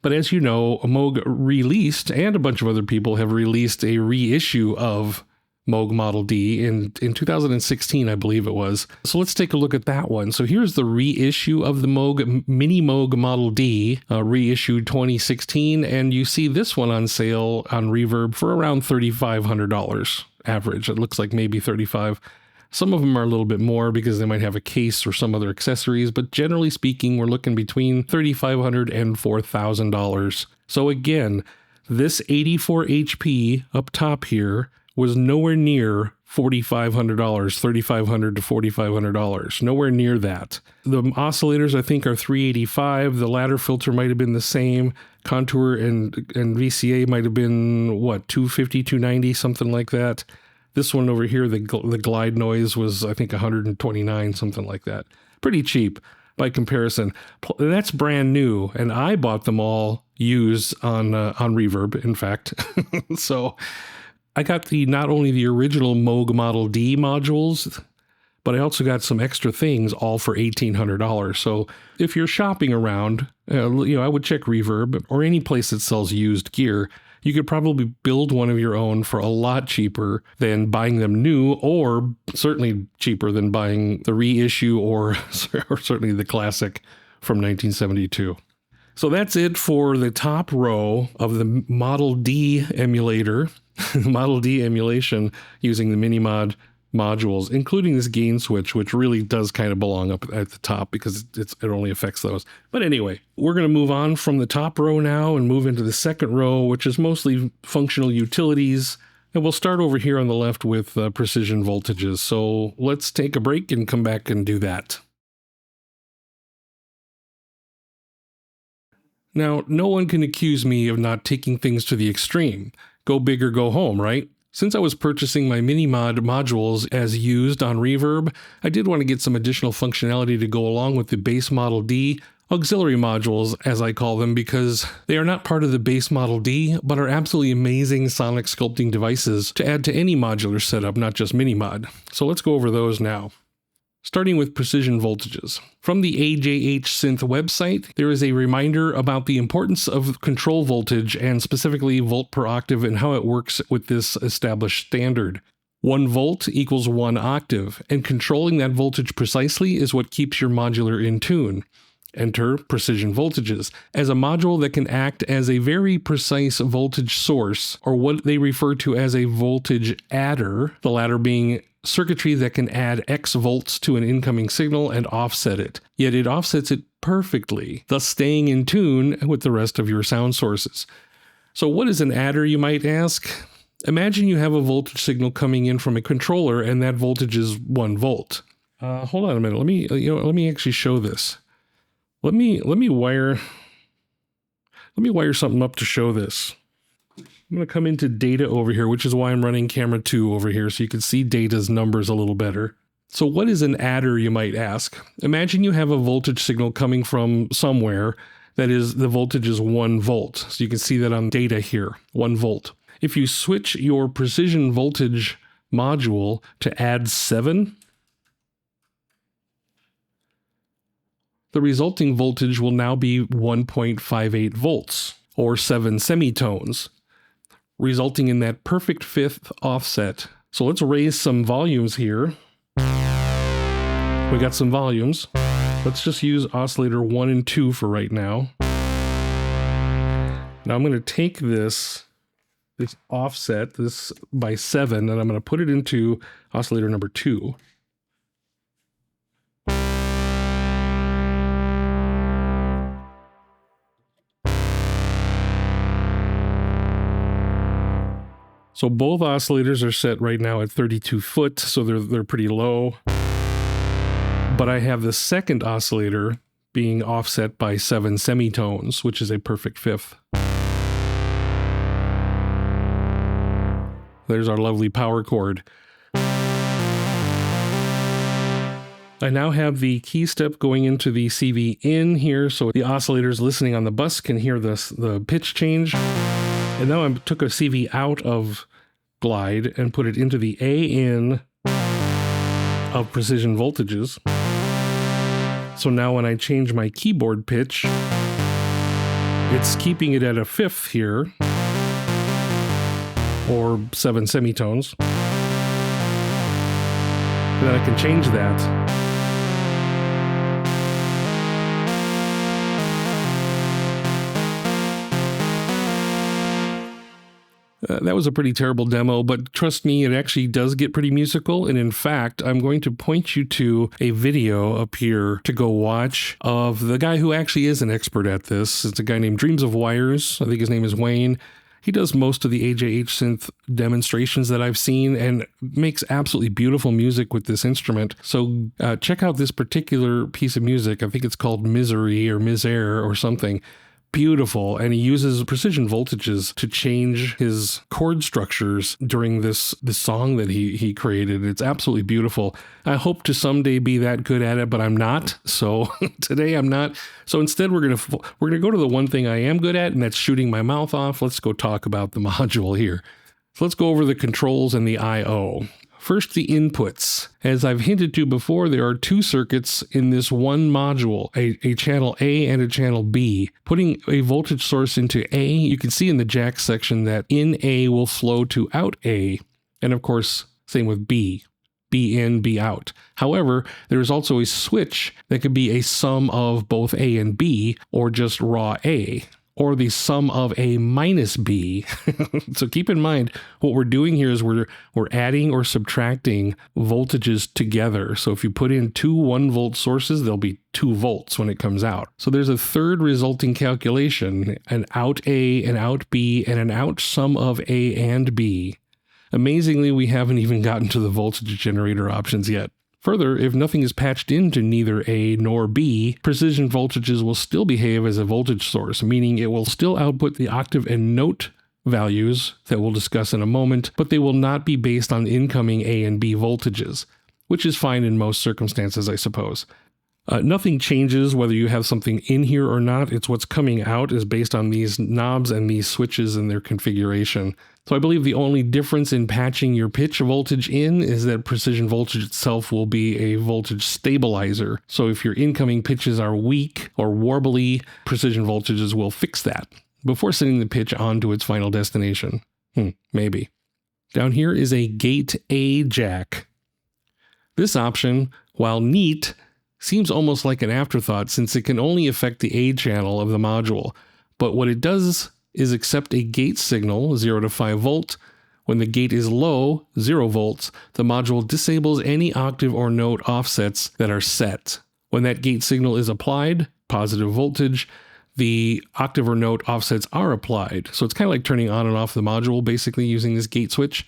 But as you know, Moog released, and a bunch of other people have released, a reissue of Moog Model D in 2016, I believe it was. So let's take a look at that one. So here's the reissue of the MiniMOG Model D, reissued 2016, and you see this one on sale on Reverb for around $3,500 average. It looks like maybe $3,500. Some of them are a little bit more because they might have a case or some other accessories, but generally speaking, we're looking between $3,500 and $4,000. So again, this 84 HP up top here was nowhere near $4,500, $3,500 to $4,500, nowhere near that. The oscillators, I think, are $385. The ladder filter might have been the same. Contour and VCA might have been, what, $250, $290, something like that. This one over here, the glide noise was, I think, $129, something like that. Pretty cheap by comparison. That's brand new, and I bought them all used on Reverb, in fact. So I got not only the original Moog Model D modules, but I also got some extra things, all for $1,800. So if you're shopping around, I would check Reverb or any place that sells used gear. You could probably build one of your own for a lot cheaper than buying them new, or certainly cheaper than buying the reissue or certainly the classic from 1972. So that's it for the top row of the Model D emulator, Model D emulation using the MiniMOD modules, including this gain switch, which really does kind of belong up at the top because it only affects those. But anyway, we're going to move on from the top row now and move into the second row, which is mostly functional utilities. And we'll start over here on the left with precision voltages. So let's take a break and come back and do that. Now, no one can accuse me of not taking things to the extreme. Go big or go home, right? Since I was purchasing my MiniMOD modules as used on Reverb, I did want to get some additional functionality to go along with the base Model D auxiliary modules, as I call them, because they are not part of the base Model D, but are absolutely amazing sonic sculpting devices to add to any modular setup, not just MiniMOD. So let's go over those now. Starting with precision voltages. From the AJH Synth website, there is a reminder about the importance of control voltage and specifically volt per octave and how it works with this established standard. 1 volt equals 1 octave, and controlling that voltage precisely is what keeps your modular in tune. Enter precision voltages as a module that can act as a very precise voltage source, or what they refer to as a voltage adder, the latter being circuitry that can add X volts to an incoming signal and offset it, yet it offsets it perfectly, thus staying in tune with the rest of your sound sources. So what is an adder, you might ask? Imagine you have a voltage signal coming in from a controller and that voltage is 1 volt. Hold on a minute, let me actually show this. Let me wire something up to show this. I'm going to come into data over here, which is why I'm running camera 2 over here, so you can see data's numbers a little better. So what is an adder, you might ask? Imagine you have a voltage signal coming from somewhere that is, the voltage is 1 volt. So you can see that on data here, 1 volt. If you switch your precision voltage module to add 7, the resulting voltage will now be 1.58 volts, or 7 semitones, resulting in that perfect 5th offset. So let's raise some volumes here. We got some volumes. Let's just use oscillator 1 and 2 for right now. Now I'm going to take this offset, this by 7, and I'm going to put it into oscillator number 2. So both oscillators are set right now at 32 foot, so they're pretty low. But I have the second oscillator being offset by 7 semitones, which is a perfect 5th. There's our lovely power chord. I now have the key step going into the CV in here, so the oscillators listening on the bus can hear the pitch change. And now I took a CV out of glide and put it into the A in of precision voltages. So now when I change my keyboard pitch, it's keeping it at a fifth here, or 7 semitones. And then I can change that. That was a pretty terrible demo, but trust me, it actually does get pretty musical. And in fact, I'm going to point you to a video up here to go watch of the guy who actually is an expert at this. It's a guy named Dreams of Wires. I think his name is Wayne. He does most of the AJH Synth demonstrations that I've seen and makes absolutely beautiful music with this instrument. So check out this particular piece of music. I think it's called Misery or Misère or something. Beautiful, and he uses precision voltages to change his chord structures during this song that he created. It's absolutely beautiful. I hope to someday be that good at it, but I'm not. So today I'm not. So instead we're gonna go to the one thing I am good at, and that's shooting my mouth off. Let's go talk about the module here. So let's go over the controls and the I/O. First, the inputs. As I've hinted to before, there are two circuits in this one module, a channel A and a channel B. Putting a voltage source into A, you can see in the jack section that in A will flow to out A. And of course, same with B. B in, B out. However, there is also a switch that could be a sum of both A and B, or just raw A, or the sum of A minus B. So keep in mind, what we're doing here is we're adding or subtracting voltages together. So if you put in two 1-volt sources, there'll be 2 volts when it comes out. So there's a third resulting calculation, an out A, an out B, and an out sum of A and B. Amazingly, we haven't even gotten to the voltage generator options yet. Further, if nothing is patched into neither A nor B, precision voltages will still behave as a voltage source, meaning it will still output the octave and note values that we'll discuss in a moment, but they will not be based on incoming A and B voltages, which is fine in most circumstances, I suppose. Nothing changes whether you have something in here or not. It's what's coming out is based on these knobs and these switches and their configuration. So I believe the only difference in patching your pitch voltage in is that precision voltage itself will be a voltage stabilizer. So if your incoming pitches are weak or warbly, precision voltages will fix that before sending the pitch on to its final destination. Maybe. Down here is a gate A jack. This option, while neat, seems almost like an afterthought since it can only affect the A channel of the module. But what it does is accept a gate signal, 0 to 5 volt. When the gate is low, 0 volts, the module disables any octave or note offsets that are set. When that gate signal is applied, positive voltage, the octave or note offsets are applied. So it's kind of like turning on and off the module, basically using this gate switch.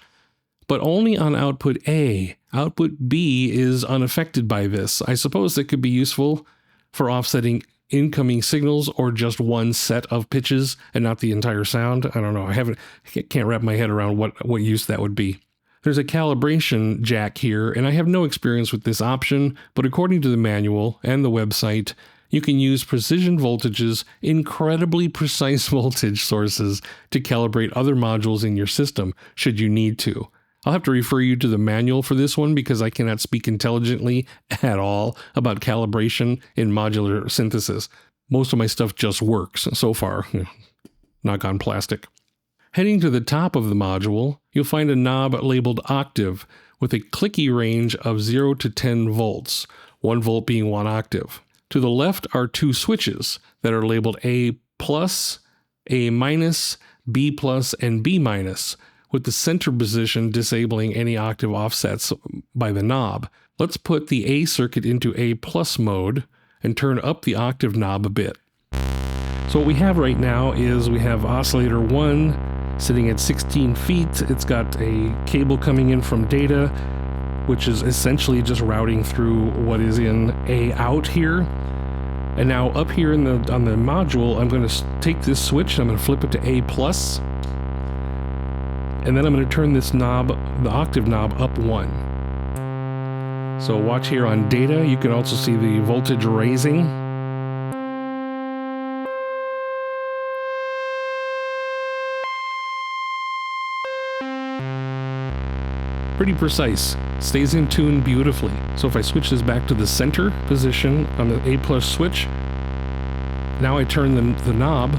But only on output A. Output B is unaffected by this. I suppose that could be useful for offsetting incoming signals or just one set of pitches and not the entire sound. I don't know. I can't wrap my head around what use that would be. There's a calibration jack here, and I have no experience with this option, but according to the manual and the website, you can use precision voltages, incredibly precise voltage sources, to calibrate other modules in your system should you need to. I'll have to refer you to the manual for this one because I cannot speak intelligently at all about calibration in modular synthesis. Most of my stuff just works so far. Knock on plastic. Heading to the top of the module, you'll find a knob labeled octave with a clicky range of 0 to 10 volts, 1 volt being 1 octave. To the left are 2 switches that are labeled A+, A-, B+, and B-, with the center position disabling any octave offsets by the knob. Let's put the A circuit into A+ mode and turn up the octave knob a bit. So what we have right now is we have oscillator 1 sitting at 16 feet. It's got a cable coming in from data, which is essentially just routing through what is in A out here. And now up here on the module, I'm going to take this switch, I'm going to flip it to A+, and then I'm going to turn this knob, the octave knob, up 1. So watch here on data, you can also see the voltage raising. Pretty precise, stays in tune beautifully. So if I switch this back to the center position on the A+ switch, now I turn the knob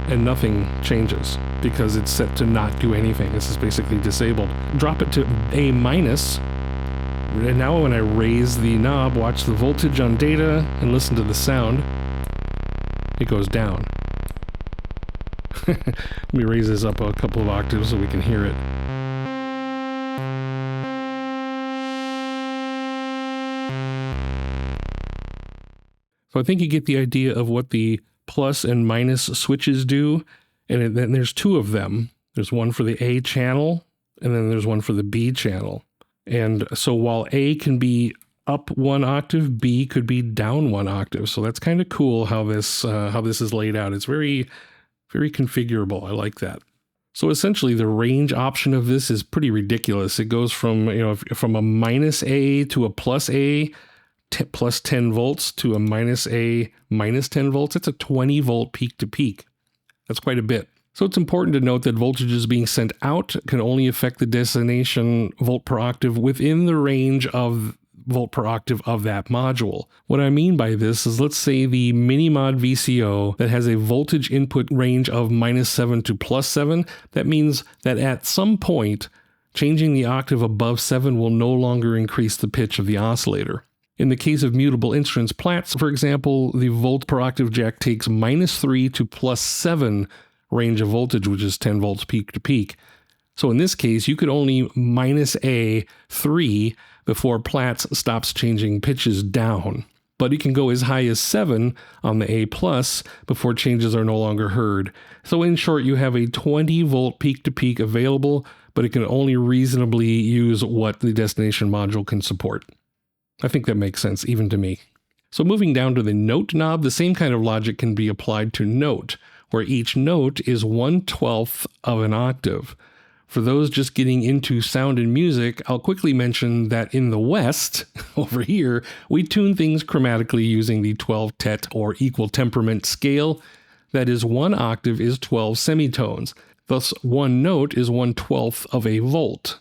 and nothing changes because it's set to not do anything. This is basically disabled. Drop it to A-, and now when I raise the knob, watch the voltage on data and listen to the sound, it goes down. Let me raise this up a couple of octaves so we can hear it. So I think you get the idea of what the plus and minus switches do, and then there's two of them. There's one for the A channel, and then there's one for the B channel. And so while A can be up 1 octave, B could be down 1 octave. So that's kind of cool how this is laid out. It's very, very configurable. I like that. So essentially the range option of this is pretty ridiculous. It goes from, from a minus A to a plus A, plus 10 volts to a minus A minus 10 volts. It's a 20 volt peak to peak. That's quite a bit. So it's important to note that voltages being sent out can only affect the destination volt per octave within the range of volt per octave of that module. What I mean by this is, let's say the MiniMOD VCO that has a voltage input range of -7 to +7. That means that at some point, changing the octave above 7 will no longer increase the pitch of the oscillator. In the case of mutable instruments Platts, for example, the volt per octave jack takes -3 to +7 range of voltage, which is 10 volts peak to peak. So in this case, you could only -A3 before Platts stops changing pitches down. But it can go as high as 7 on the A+ before changes are no longer heard. So in short, you have a 20 volt peak to peak available, but it can only reasonably use what the destination module can support. I think that makes sense, even to me. So moving down to the note knob, the same kind of logic can be applied to note, where each note is 1/12 of an octave. For those just getting into sound and music, I'll quickly mention that in the West, over here, we tune things chromatically using the 12-tet or equal temperament scale. That is, 1 octave is 12 semitones. Thus, one note is 1/12 of a volt.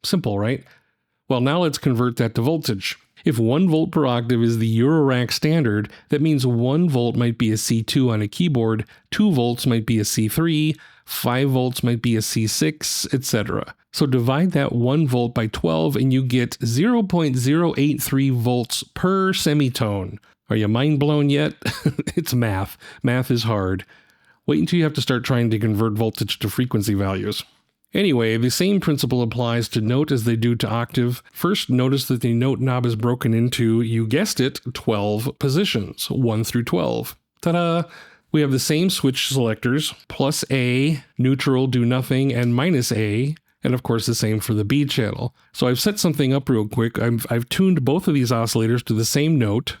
Simple, right? Well, now let's convert that to voltage. If 1 volt per octave is the Eurorack standard, that means 1 volt might be a C2 on a keyboard, 2 volts might be a C3, 5 volts might be a C6, etc. So divide that 1 volt by 12 and you get 0.083 volts per semitone. Are you mind blown yet? It's math. Math is hard. Wait until you have to start trying to convert voltage to frequency values. Anyway, the same principle applies to note as they do to octave. First, notice that the note knob is broken into, you guessed it, 12 positions, 1 through 12. Ta-da! We have the same switch selectors, plus A, neutral, do nothing, and minus A, and of course the same for the B channel. So I've set something up real quick. I've tuned both of these oscillators to the same note.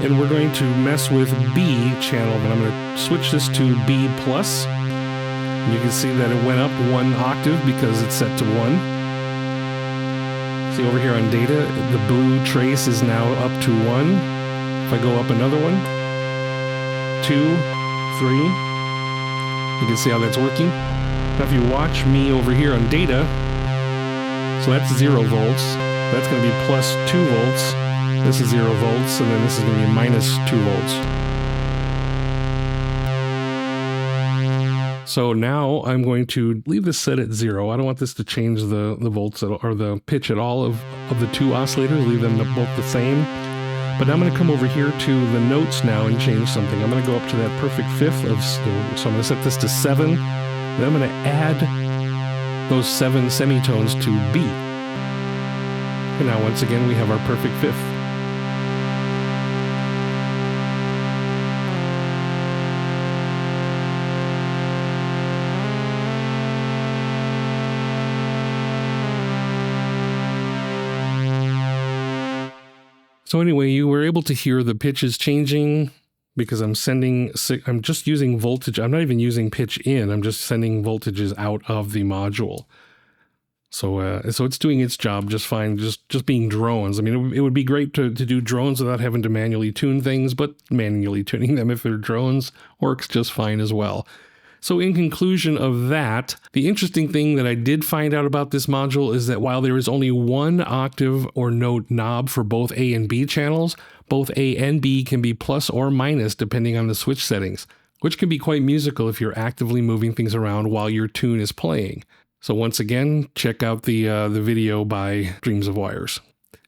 And we're going to mess with B channel, but I'm going to switch this to B+. You can see that it went up 1 octave because it's set to 1. See over here on data, the blue trace is now up to 1. If I go up another one, 2, 3, you can see how that's working. Now if you watch me over here on data, so that's 0 volts. That's going to be plus 2 volts. This is 0 volts, and then this is going to be minus 2 volts. So now I'm going to leave this set at 0. I don't want this to change the volts or the pitch at all of the two oscillators. Leave them both the same. But now I'm going to come over here to the notes now and change something. I'm going to go up to that perfect fifth of, so I'm going to set this to 7. Then I'm going to add those 7 semitones to B. And now once again we have our perfect fifth. So anyway, you were able to hear the pitches changing because I'm just using voltage. I'm not even using pitch in, I'm just sending voltages out of the module. So it's doing its job just fine, just being drones. I mean, it would be great to do drones without having to manually tune things, but manually tuning them if they're drones works just fine as well. So in conclusion of that, the interesting thing that I did find out about this module is that while there is only one octave or note knob for both A and B channels, both A and B can be plus or minus depending on the switch settings, which can be quite musical if you're actively moving things around while your tune is playing. So once again, check out the video by Dreams of Wires.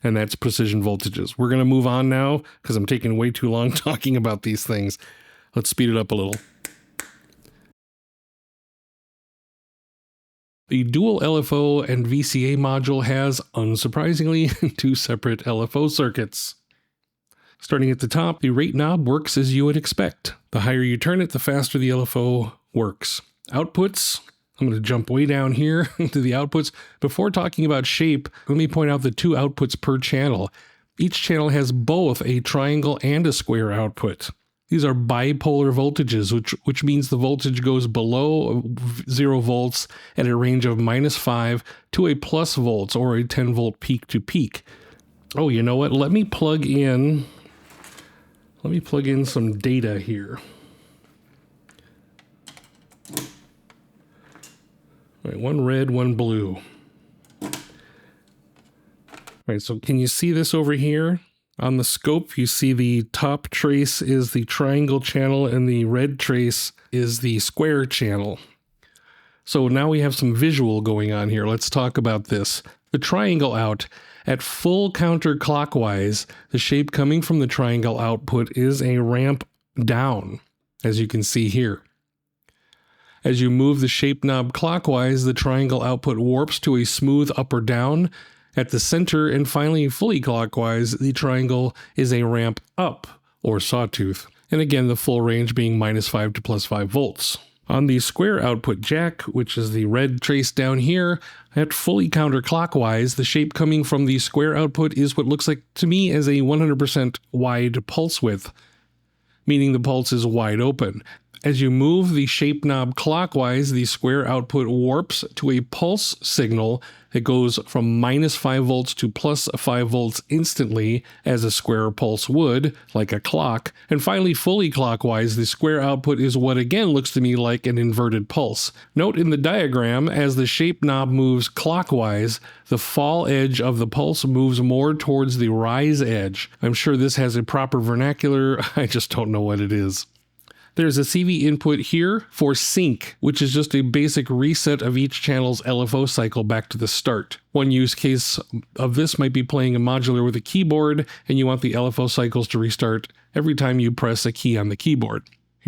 And that's precision voltages. We're going to move on now because I'm taking way too long talking about these things. Let's speed it up a little. The dual LFO and VCA module has, unsurprisingly, two separate LFO circuits. Starting at the top, the rate knob works as you would expect. The higher you turn it, the faster the LFO works. Outputs. I'm going to jump way down here to the outputs. Before talking about shape, let me point out the two outputs per channel. Each channel has both a triangle and a square output. These are bipolar voltages, which means the voltage goes below 0 volts at a range of -5 to a plus volts or a 10 volt peak to peak. Oh, you know what? Let me plug in some data here. All right, one red, one blue. All right, so can you see this over here? On the scope, you see the top trace is the triangle channel and the red trace is the square channel. So now we have some visual going on here. Let's talk about this. The triangle out. At full counterclockwise, the shape coming from the triangle output is a ramp down, as you can see here. As you move the shape knob clockwise, the triangle output warps to a smooth up or down at the center, and finally fully clockwise, the triangle is a ramp up, or sawtooth, and again the full range being -5 to +5 volts. On the square output jack, which is the red trace down here, at fully counterclockwise, the shape coming from the square output is what looks like to me as a 100% wide pulse width, meaning the pulse is wide open. As you move the shape knob clockwise, the square output warps to a pulse signal that goes from -5 volts to +5 volts instantly, as a square pulse would, like a clock. And finally, fully clockwise, the square output is what again looks to me like an inverted pulse. Note in the diagram, as the shape knob moves clockwise, the fall edge of the pulse moves more towards the rise edge. I'm sure this has a proper vernacular, I just don't know what it is. There's a CV input here for sync, which is just a basic reset of each channel's LFO cycle back to the start. One use case of this might be playing a modular with a keyboard, and you want the LFO cycles to restart every time you press a key on the keyboard.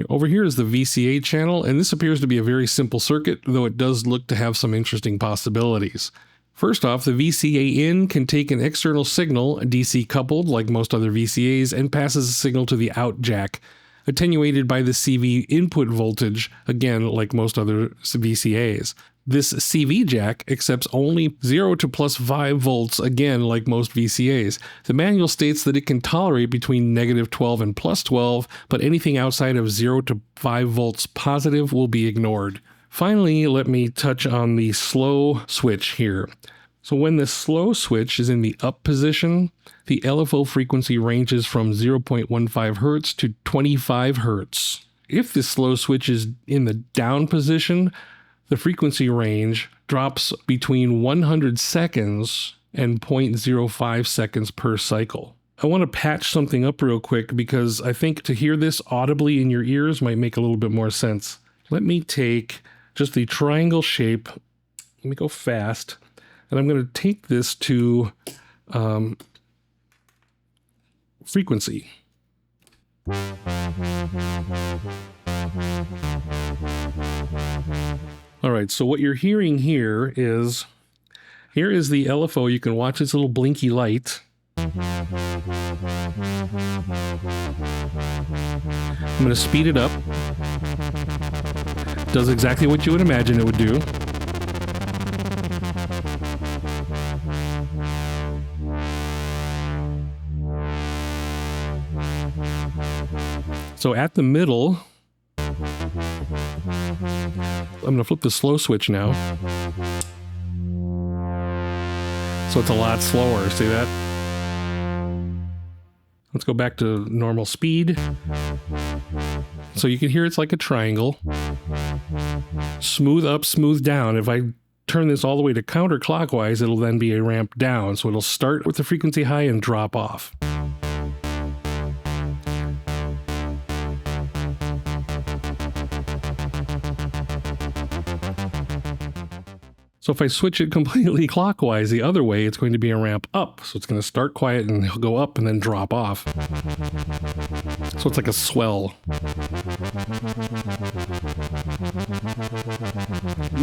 Over here is the VCA channel, and this appears to be a very simple circuit, though it does look to have some interesting possibilities. First off, the VCA in can take an external signal, DC coupled like most other VCAs, and passes a signal to the out jack, attenuated by the CV input voltage, again like most other VCAs. This CV jack accepts only 0 to +5 volts, again like most VCAs. The manual states that it can tolerate between -12 and +12, but anything outside of 0 to 5 volts positive will be ignored. Finally, let me touch on the slow switch here. So when the slow switch is in the up position, the LFO frequency ranges from 0.15 Hz to 25 Hz. If the slow switch is in the down position, the frequency range drops between 100 seconds and 0.05 seconds per cycle. I want to patch something up real quick because I think to hear this audibly in your ears might make a little bit more sense. Let me take just the triangle shape. Let me go fast. And I'm going to take this to frequency. All right, so what you're hearing here is the LFO. You can watch this little blinky light. I'm going to speed it up. Does exactly what you would imagine it would do. So at the middle, I'm going to flip the slow switch now. So it's a lot slower, see that? Let's go back to normal speed. So you can hear it's like a triangle. Smooth up, smooth down. If I turn this all the way to counterclockwise, it'll then be a ramp down. So it'll start with the frequency high and drop off. So if I switch it completely clockwise the other way, it's going to be a ramp up. So it's going to start quiet and go up and then drop off. So it's like a swell.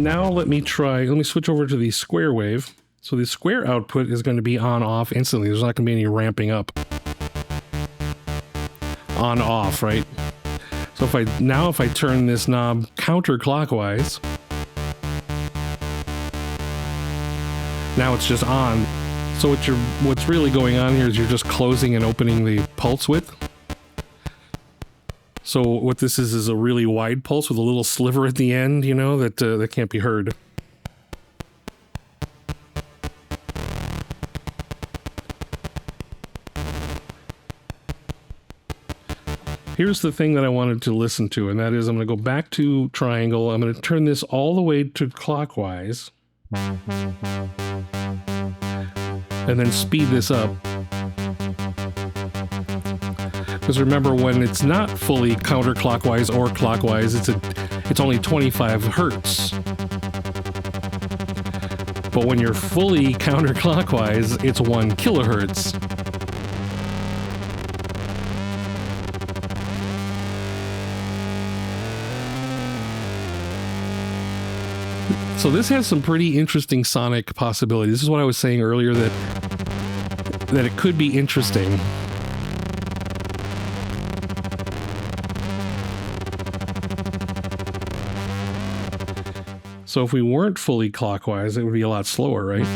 Now let me switch over to the square wave. So the square output is going to be on off instantly. There's not going to be any ramping up. On off, right? So if I turn this knob counterclockwise, now it's just on. So what's really going on here is you're just closing and opening the pulse width. So what this is a really wide pulse with a little sliver at the end, you know, that can't be heard. Here's the thing that I wanted to listen to, and that is I'm going to go back to triangle. I'm going to turn this all the way to clockwise. And then speed this up. Because remember, when it's not fully counterclockwise or clockwise, it's only 25 hertz. But when you're fully counterclockwise, it's 1 kilohertz. So this has some pretty interesting sonic possibilities. This is what I was saying earlier, that it could be interesting. So if we weren't fully clockwise, it would be a lot slower, right?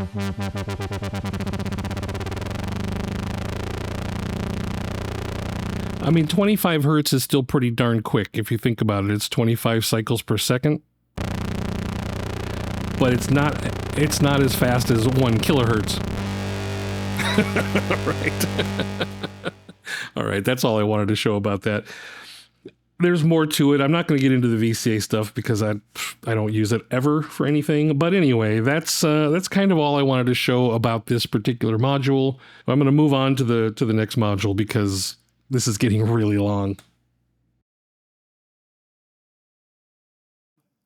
I mean, 25 hertz is still pretty darn quick. If you think about it, it's 25 cycles per second. But it's not as fast as 1 kilohertz. Right. All right, that's all I wanted to show about that. There's more to it. I'm not going to get into the VCA stuff because I don't use it ever for anything. But anyway, that's kind of all I wanted to show about this particular module. I'm going to move on to the next module because this is getting really long.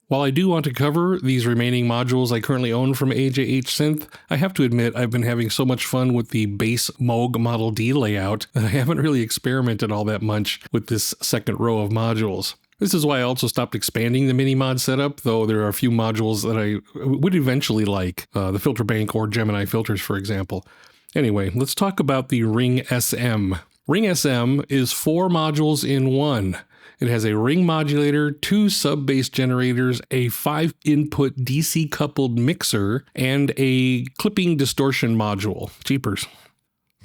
While I do want to cover these remaining modules I currently own from AJH Synth, I have to admit I've been having so much fun with the base Moog Model D layout that I haven't really experimented all that much with this second row of modules. This is why I also stopped expanding the MiniMOD setup, though there are a few modules that I would eventually like, the filter bank or Gemini filters, for example. Anyway, let's talk about the Ring SM. Ring SM is 4 modules in one. It has a ring modulator, 2 sub-bass generators, a 5-input DC-coupled mixer, and a clipping distortion module. Jeepers.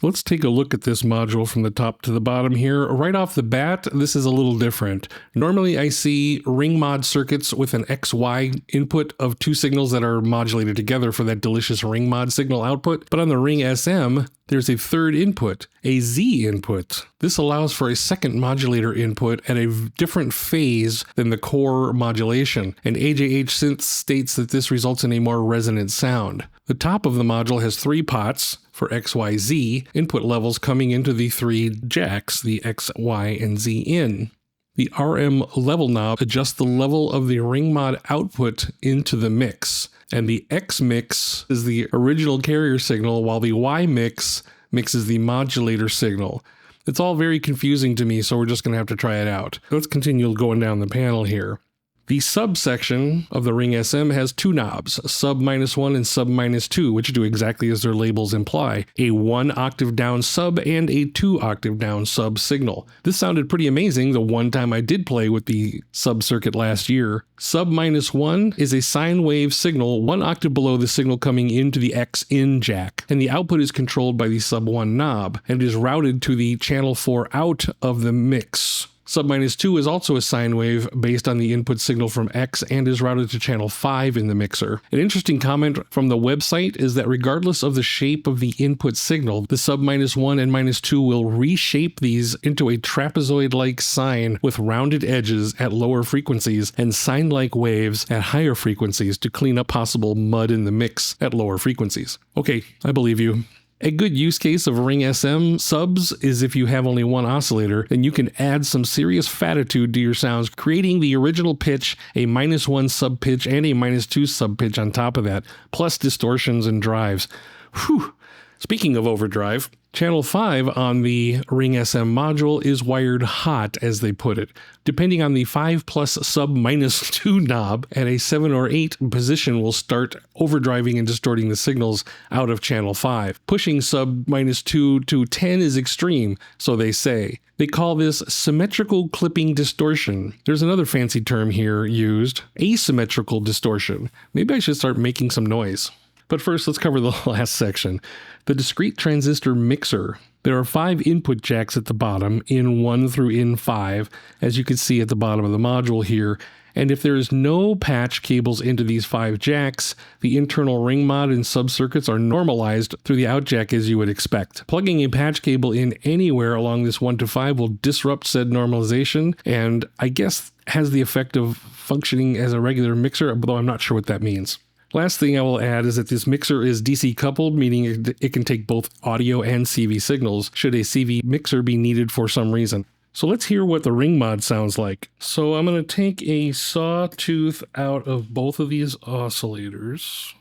Let's take a look at this module from the top to the bottom here. Right off the bat, this is a little different. Normally I see ring mod circuits with an XY input of 2 signals that are modulated together for that delicious ring mod signal output. But on the Ring SM, there's a 3rd input, a Z input. This allows for a second modulator input at a different phase than the core modulation, and AJH Synth states that this results in a more resonant sound. The top of the module has 3 pots for XYZ input levels coming into the 3 jacks, the X, Y, and Z in. The RM level knob adjusts the level of the ring mod output into the mix, and the X mix is the original carrier signal, while the Y mix mixes the modulator signal. It's all very confusing to me, so we're just going to have to try it out. Let's continue going down the panel here. The subsection of the Ring SM has 2 knobs, sub -1 and sub -2, which do exactly as their labels imply, a 1 octave down sub and a 2 octave down sub signal. This sounded pretty amazing the one time I did play with the sub circuit last year. Sub -1 is a sine wave signal 1 octave below the signal coming into the X in jack, and the output is controlled by the sub 1 knob and is routed to the channel 4 out of the mix. Sub-2 is also a sine wave based on the input signal from X and is routed to channel 5 in the mixer. An interesting comment from the website is that regardless of the shape of the input signal, the sub-1 and -2 will reshape these into a trapezoid-like sine with rounded edges at lower frequencies and sine-like waves at higher frequencies to clean up possible mud in the mix at lower frequencies. Okay, I believe you. A good use case of ring SM subs is if you have only one oscillator, then you can add some serious fatitude to your sounds, creating the original pitch, a -1 sub pitch, and a -2 sub pitch on top of that, plus distortions and drives. Whew. Speaking of overdrive, channel 5 on the Ring SM module is wired hot, as they put it. Depending on the 5+ sub -2 knob, at a 7 or 8 position will start overdriving and distorting the signals out of channel 5. Pushing sub -2 to 10 is extreme, so they say. They call this symmetrical clipping distortion. There's another fancy term here used, asymmetrical distortion. Maybe I should start making some noise. But first, let's cover the last section. The discrete transistor mixer. There are 5 input jacks at the bottom, in 1 through in 5, as you can see at the bottom of the module here. And if there is no patch cables into these 5 jacks, the internal ring mod and subcircuits are normalized through the out jack as you would expect. Plugging a patch cable in anywhere along this 1 to 5 will disrupt said normalization, and I guess has the effect of functioning as a regular mixer, although I'm not sure what that means. Last thing I will add is that this mixer is DC coupled, meaning it can take both audio and CV signals, should a CV mixer be needed for some reason. So let's hear what the ring mod sounds like. So I'm going to take a sawtooth out of both of these oscillators.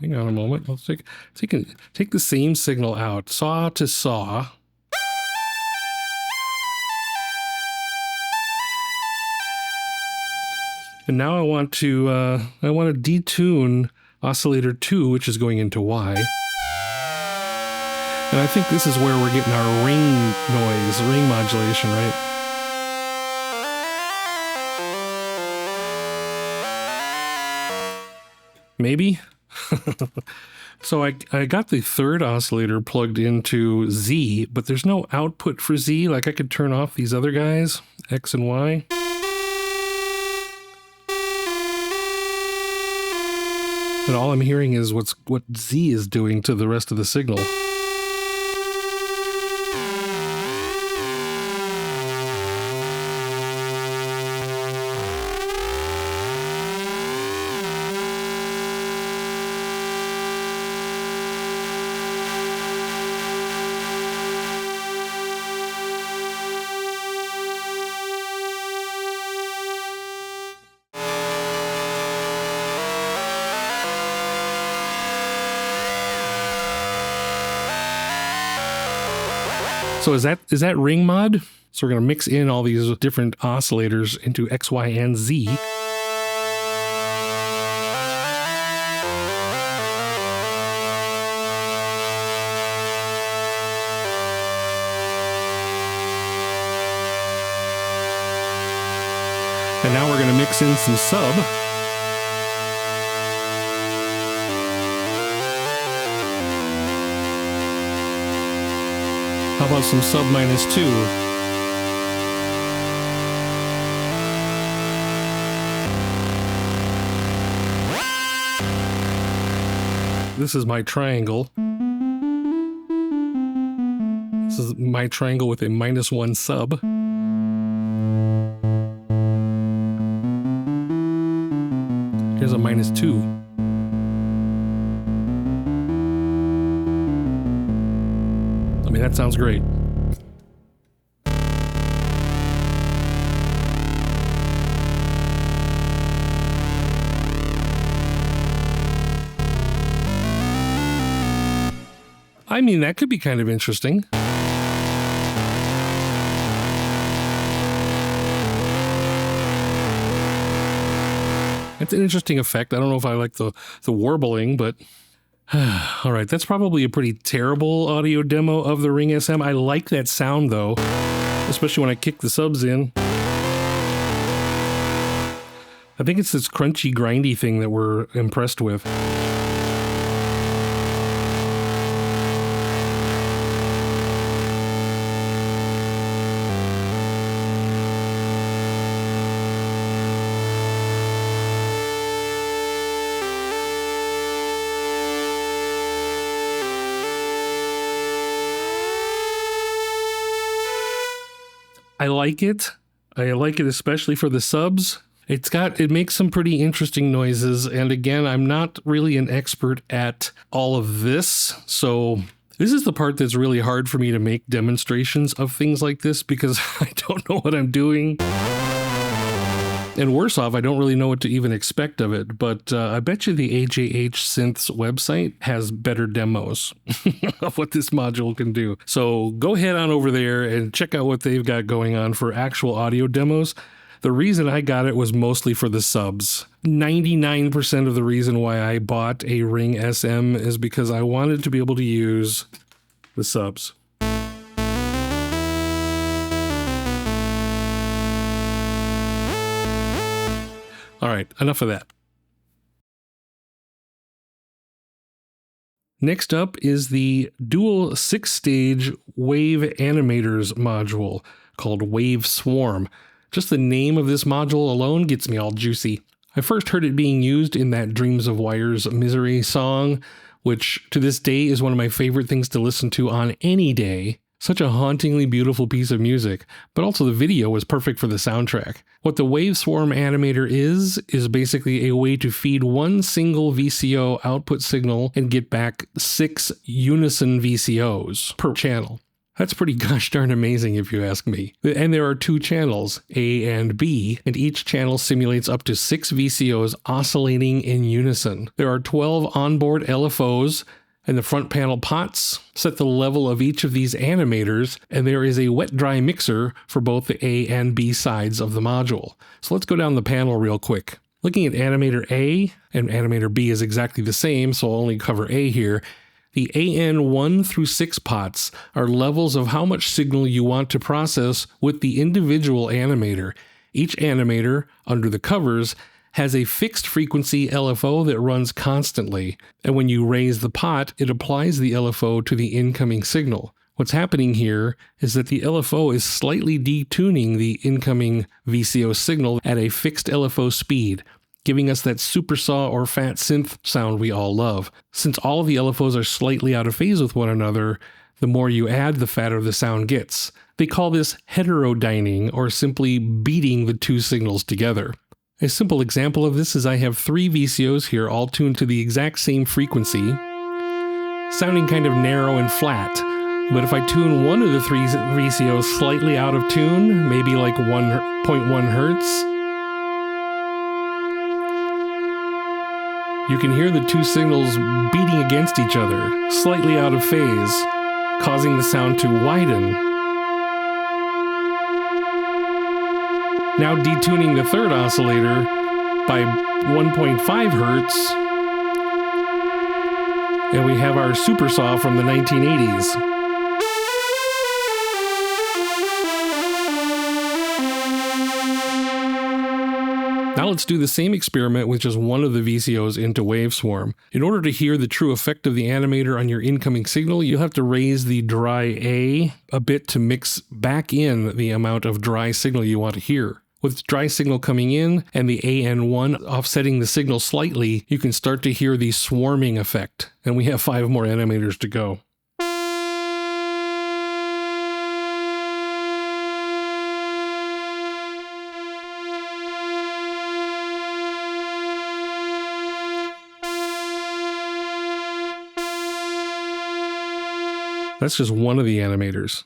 Hang on a moment. Let's take the same signal out, saw to saw. And now I want to detune oscillator 2, which is going into Y. And I think this is where we're getting our ring noise, ring modulation, right? Maybe? So I got the third oscillator plugged into Z, but there's no output for Z. Like I could turn off these other guys, X and Y. And all I'm hearing is what Z is doing to the rest of the signal. So is that ring mod? So we're going to mix in all these different oscillators into X, Y, and Z. And now we're going to mix in some sub. How about some sub -2? This is my triangle. This is my triangle with a -1 sub. Here's a -2. I mean, that sounds great. I mean, that could be kind of interesting. It's an interesting effect. I don't know if I like the warbling, but all right, that's probably a pretty terrible audio demo of the Ring SM. I like that sound though, especially when I kick the subs in. I think it's this crunchy, grindy thing that we're impressed with. I like it. I like it especially for the subs. It makes some pretty interesting noises, and again, I'm not really an expert at all of this, so this is the part that's really hard for me to make demonstrations of things like this because I don't know what I'm doing. And worse off, I don't really know what to even expect of it, but I bet you the AJH Synth's website has better demos of what this module can do. So go head on over there and check out what they've got going on for actual audio demos. The reason I got it was mostly for the subs. 99% of the reason why I bought a Ring SM is because I wanted to be able to use the subs. All right, enough of that. Next up is the dual 6-stage wave animators module called Wave Swarm. Just the name of this module alone gets me all juicy. I first heard it being used in that Dreams of Wire's Misery song, which to this day is one of my favorite things to listen to on any day. Such a hauntingly beautiful piece of music, but also the video was perfect for the soundtrack. What the Wave Swarm animator is basically a way to feed one single VCO output signal and get back 6 unison VCOs per channel. That's pretty gosh darn amazing if you ask me. And there are 2 channels, A and B, and each channel simulates up to 6 VCOs oscillating in unison. There are 12 onboard LFOs, and the front panel pots set the level of each of these animators, and there is a wet-dry mixer for both the A and B sides of the module. So let's go down the panel real quick. Looking at animator A, and animator B is exactly the same, so I'll only cover A here. The AN 1 through 6 pots are levels of how much signal you want to process with the individual animator. Each animator, under the covers, has a fixed frequency LFO that runs constantly, and when you raise the pot, it applies the LFO to the incoming signal. What's happening here is that the LFO is slightly detuning the incoming VCO signal at a fixed LFO speed, giving us that supersaw or fat synth sound we all love. Since all of the LFOs are slightly out of phase with one another, the more you add, the fatter the sound gets. They call this heterodyning, or simply beating the 2 signals together. A simple example of this is I have 3 VCOs here all tuned to the exact same frequency, sounding kind of narrow and flat. But if I tune one of the 3 VCOs slightly out of tune, maybe like 1.1 hertz, you can hear the 2 signals beating against each other, slightly out of phase, causing the sound to widen. Now detuning the 3rd oscillator by 1.5 hertz, and we have our Supersaw from the 1980s. Now let's do the same experiment with just one of the VCOs into Waveswarm. In order to hear the true effect of the animator on your incoming signal, you'll have to raise the dry A a bit to mix back in the amount of dry signal you want to hear. With dry signal coming in and the AN1 offsetting the signal slightly, you can start to hear the swarming effect. And we have 5 more animators to go. That's just one of the animators.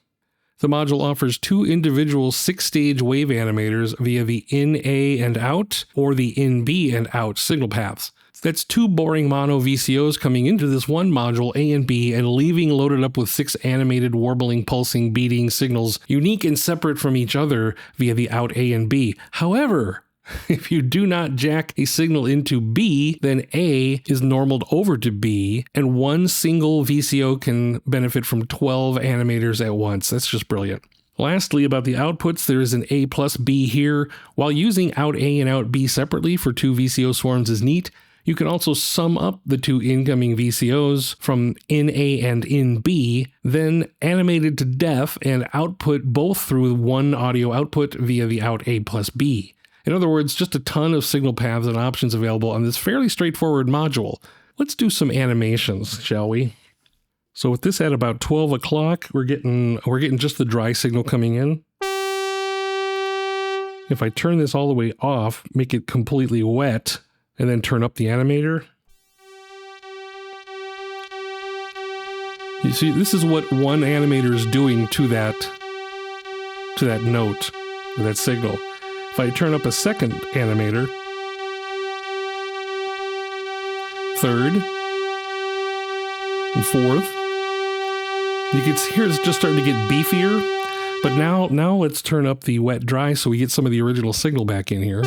The module offers 2 individual 6-stage wave animators via the in-A and out, or the in-B and out signal paths. That's 2 boring mono VCOs coming into this one module, A and B, and leaving loaded up with 6 animated, warbling, pulsing, beating signals, unique and separate from each other via the out A and B. However, if you do not jack a signal into B, then A is normaled over to B, and one single VCO can benefit from 12 animators at once. That's just brilliant. Lastly, about the outputs, there is an A plus B here. While using out A and out B separately for 2 VCO swarms is neat, you can also sum up the 2 incoming VCOs from in A and in B, then animate it to death and output both through one audio output via the out A plus B. In other words, just a ton of signal paths and options available on this fairly straightforward module. Let's do some animations, shall we? So with this at about 12 o'clock, we're getting just the dry signal coming in. If I turn this all the way off, make it completely wet, and then turn up the animator, you see, this is what one animator is doing to that note, or that signal. If I turn up a second animator, third, and fourth, you can hear it's just starting to get beefier. But now let's turn up the wet dry so we get some of the original signal back in here.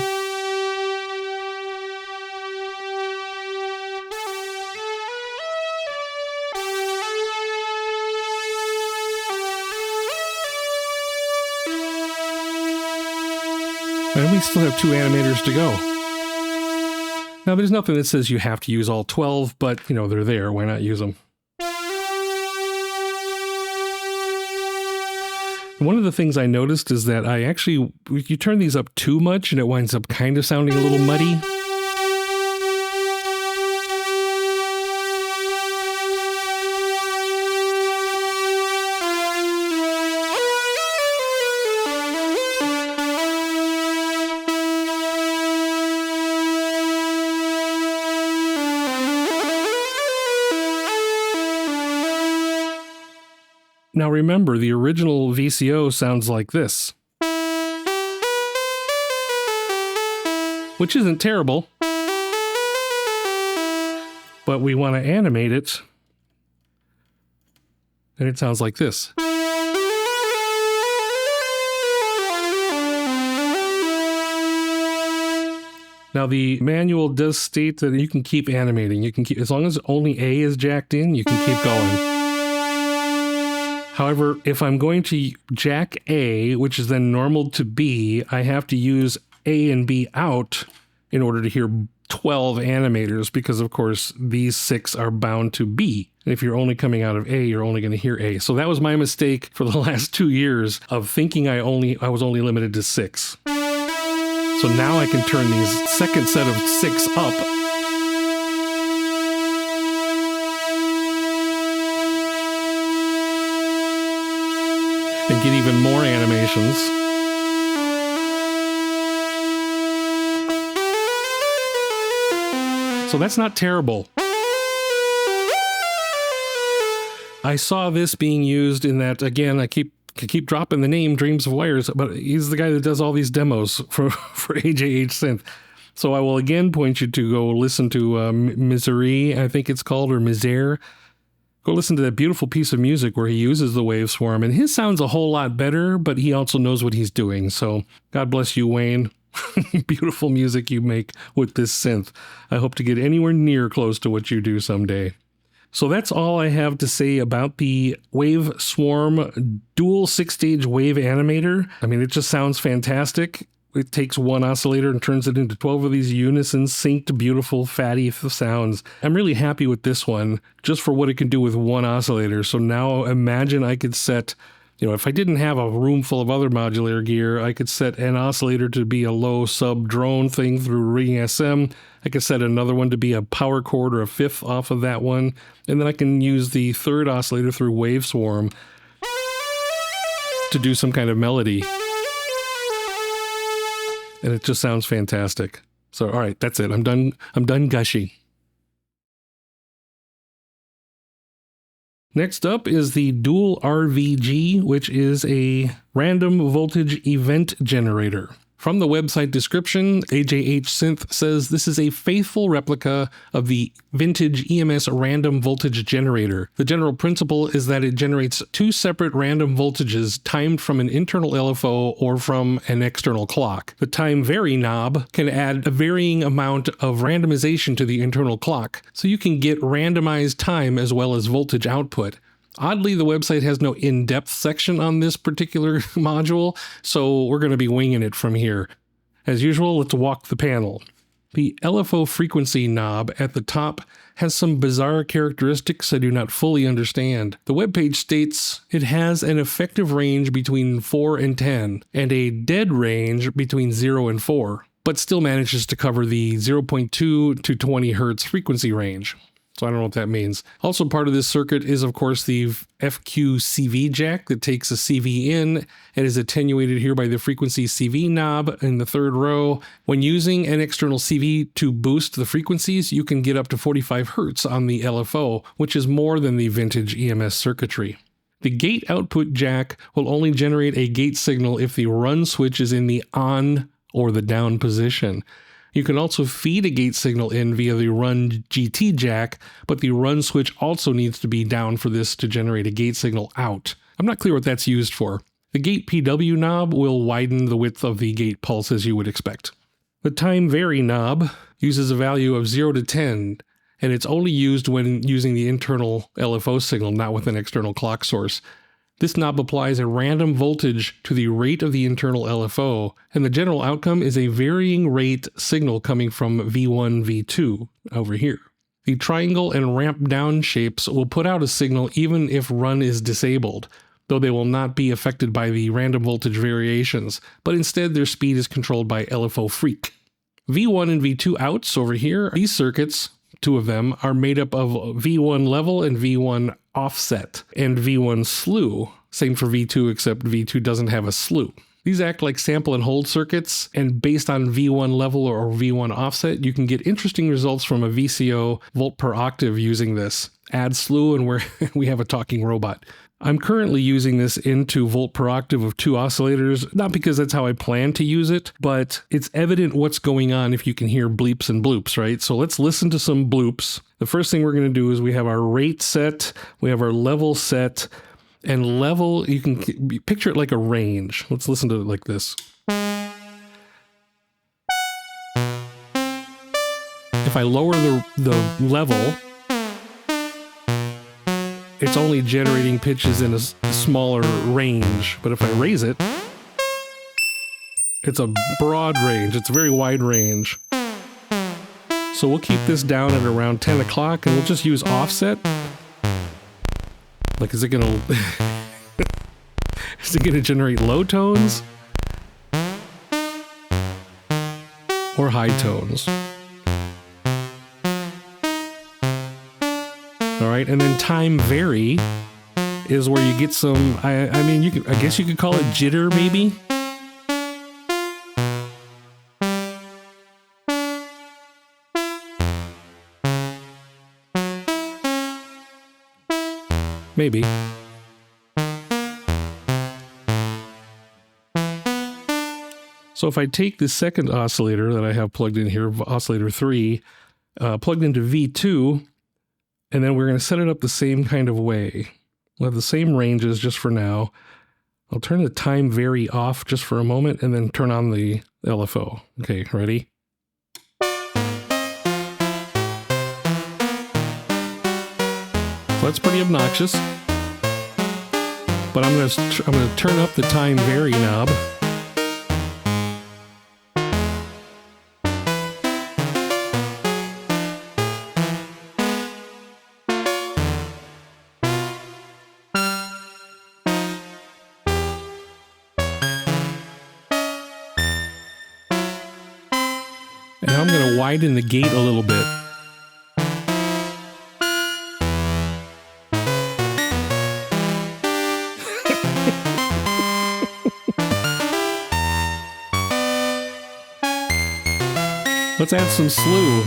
And we still have 2 animators to go. Now there's nothing that says you have to use all 12, but you know, they're there, why not use them? One of the things I noticed is that you turn these up too much and it winds up kind of sounding a little muddy. Now remember, the original VCO sounds like this, which isn't terrible, but we want to animate it, and it sounds like this. Now the manual does state that you can keep animating. You can keep, as long as only A is jacked in, you can keep going. However, if I'm going to jack A, which is then normal to B, I have to use A and B out in order to hear 12 animators, because of course these 6 are bound to B. And if you're only coming out of A, you're only going to hear A. So that was my mistake for the last 2 years of thinking I was only limited to 6. So now I can turn these second set of 6 up. And get even more animations. So that's not terrible. I saw this being used in that, again, I keep dropping the name Dreams of Wires, but he's the guy that does all these demos for AJH Synth. So I will again point you to go listen to Misery, I think it's called, or Misère. Go listen to that beautiful piece of music where he uses the waveform, and his sounds a whole lot better, but he also knows what he's doing. So God bless you, Wayne. Beautiful music you make with this synth. I hope to get anywhere near close to what you do someday. So that's all I have to say about the Waveswarm dual 6-stage wave animator. I mean, it just sounds fantastic. It takes one oscillator and turns it into 12 of these unison synced, beautiful, fatty sounds. I'm really happy with this one just for what it can do with one oscillator. So now imagine I could set, if I didn't have a room full of other modular gear, I could set an oscillator to be a low sub drone thing through Ring SM. I could set another one to be a power chord or a fifth off of that one. And then I can use the third oscillator through Waveswarm to do some kind of melody. And it just sounds fantastic. So, all right, that's it. I'm done gushing. Next up is the Dual RVG, which is a random voltage event generator. From the website description, AJH Synth says this is a faithful replica of the vintage EMS random voltage generator. The general principle is that it generates 2 separate random voltages timed from an internal LFO or from an external clock. The time vary knob can add a varying amount of randomization to the internal clock, so you can get randomized time as well as voltage output. Oddly, the website has no in-depth section on this particular module, so we're going to be winging it from here. As usual, let's walk the panel. The LFO frequency knob at the top has some bizarre characteristics I do not fully understand. The webpage states it has an effective range between 4 and 10, and a dead range between 0 and 4, but still manages to cover the 0.2 to 20 Hz frequency range. So I don't know what that means. Also part of this circuit is, of course, the FQ-CV jack that takes a CV in and is attenuated here by the frequency CV knob in the third row. When using an external CV to boost the frequencies, you can get up to 45 Hertz on the LFO, which is more than the vintage EMS circuitry. The gate output jack will only generate a gate signal if the run switch is in the on or the down position. You can also feed a gate signal in via the run GT jack, but the run switch also needs to be down for this to generate a gate signal out. I'm not clear what that's used for. The gate PW knob will widen the width of the gate pulse as you would expect. The time vary knob uses a value of 0 to 10, and it's only used when using the internal LFO signal, not with an external clock source. This knob applies a random voltage to the rate of the internal LFO, and the general outcome is a varying rate signal coming from V1, V2 over here. The triangle and ramp down shapes will put out a signal even if run is disabled, though they will not be affected by the random voltage variations, but instead their speed is controlled by LFO Freq. V1 and V2 outs over here, these circuits, two of them, are made up of V1 level and V1 offset, and V1 slew. Same for V2, except V2 doesn't have a slew. These act like sample and hold circuits, and based on V1 level or V1 offset, you can get interesting results from a VCO volt per octave using this. Add slew and we have a talking robot. I'm currently using this into volt per octave of 2 oscillators, not because that's how I plan to use it, but it's evident what's going on if you can hear bleeps and bloops, right? So let's listen to some bloops. The first thing we're going to do is we have our rate set, we have our level set, and level, you can picture it like a range. Let's listen to it like this. If I lower the level, it's only generating pitches in a smaller range, but if I raise it, it's a broad range. It's a very wide range. So we'll keep this down at around 10 o'clock, and we'll just use offset. Like, is it gonna generate low tones or high tones? All right, and then time vary is where you get some, I guess you could call it jitter, maybe? Maybe. So if I take the second oscillator that I have plugged in here, oscillator 3, plugged into V2, and then we're going to set it up the same kind of way. We'll have the same ranges just for now. I'll turn the time vary off just for a moment and then turn on the LFO. Okay, ready? So that's pretty obnoxious. But I'm going to turn up the time vary knob. And now I'm going to widen the gate a little bit. Let's add some slew.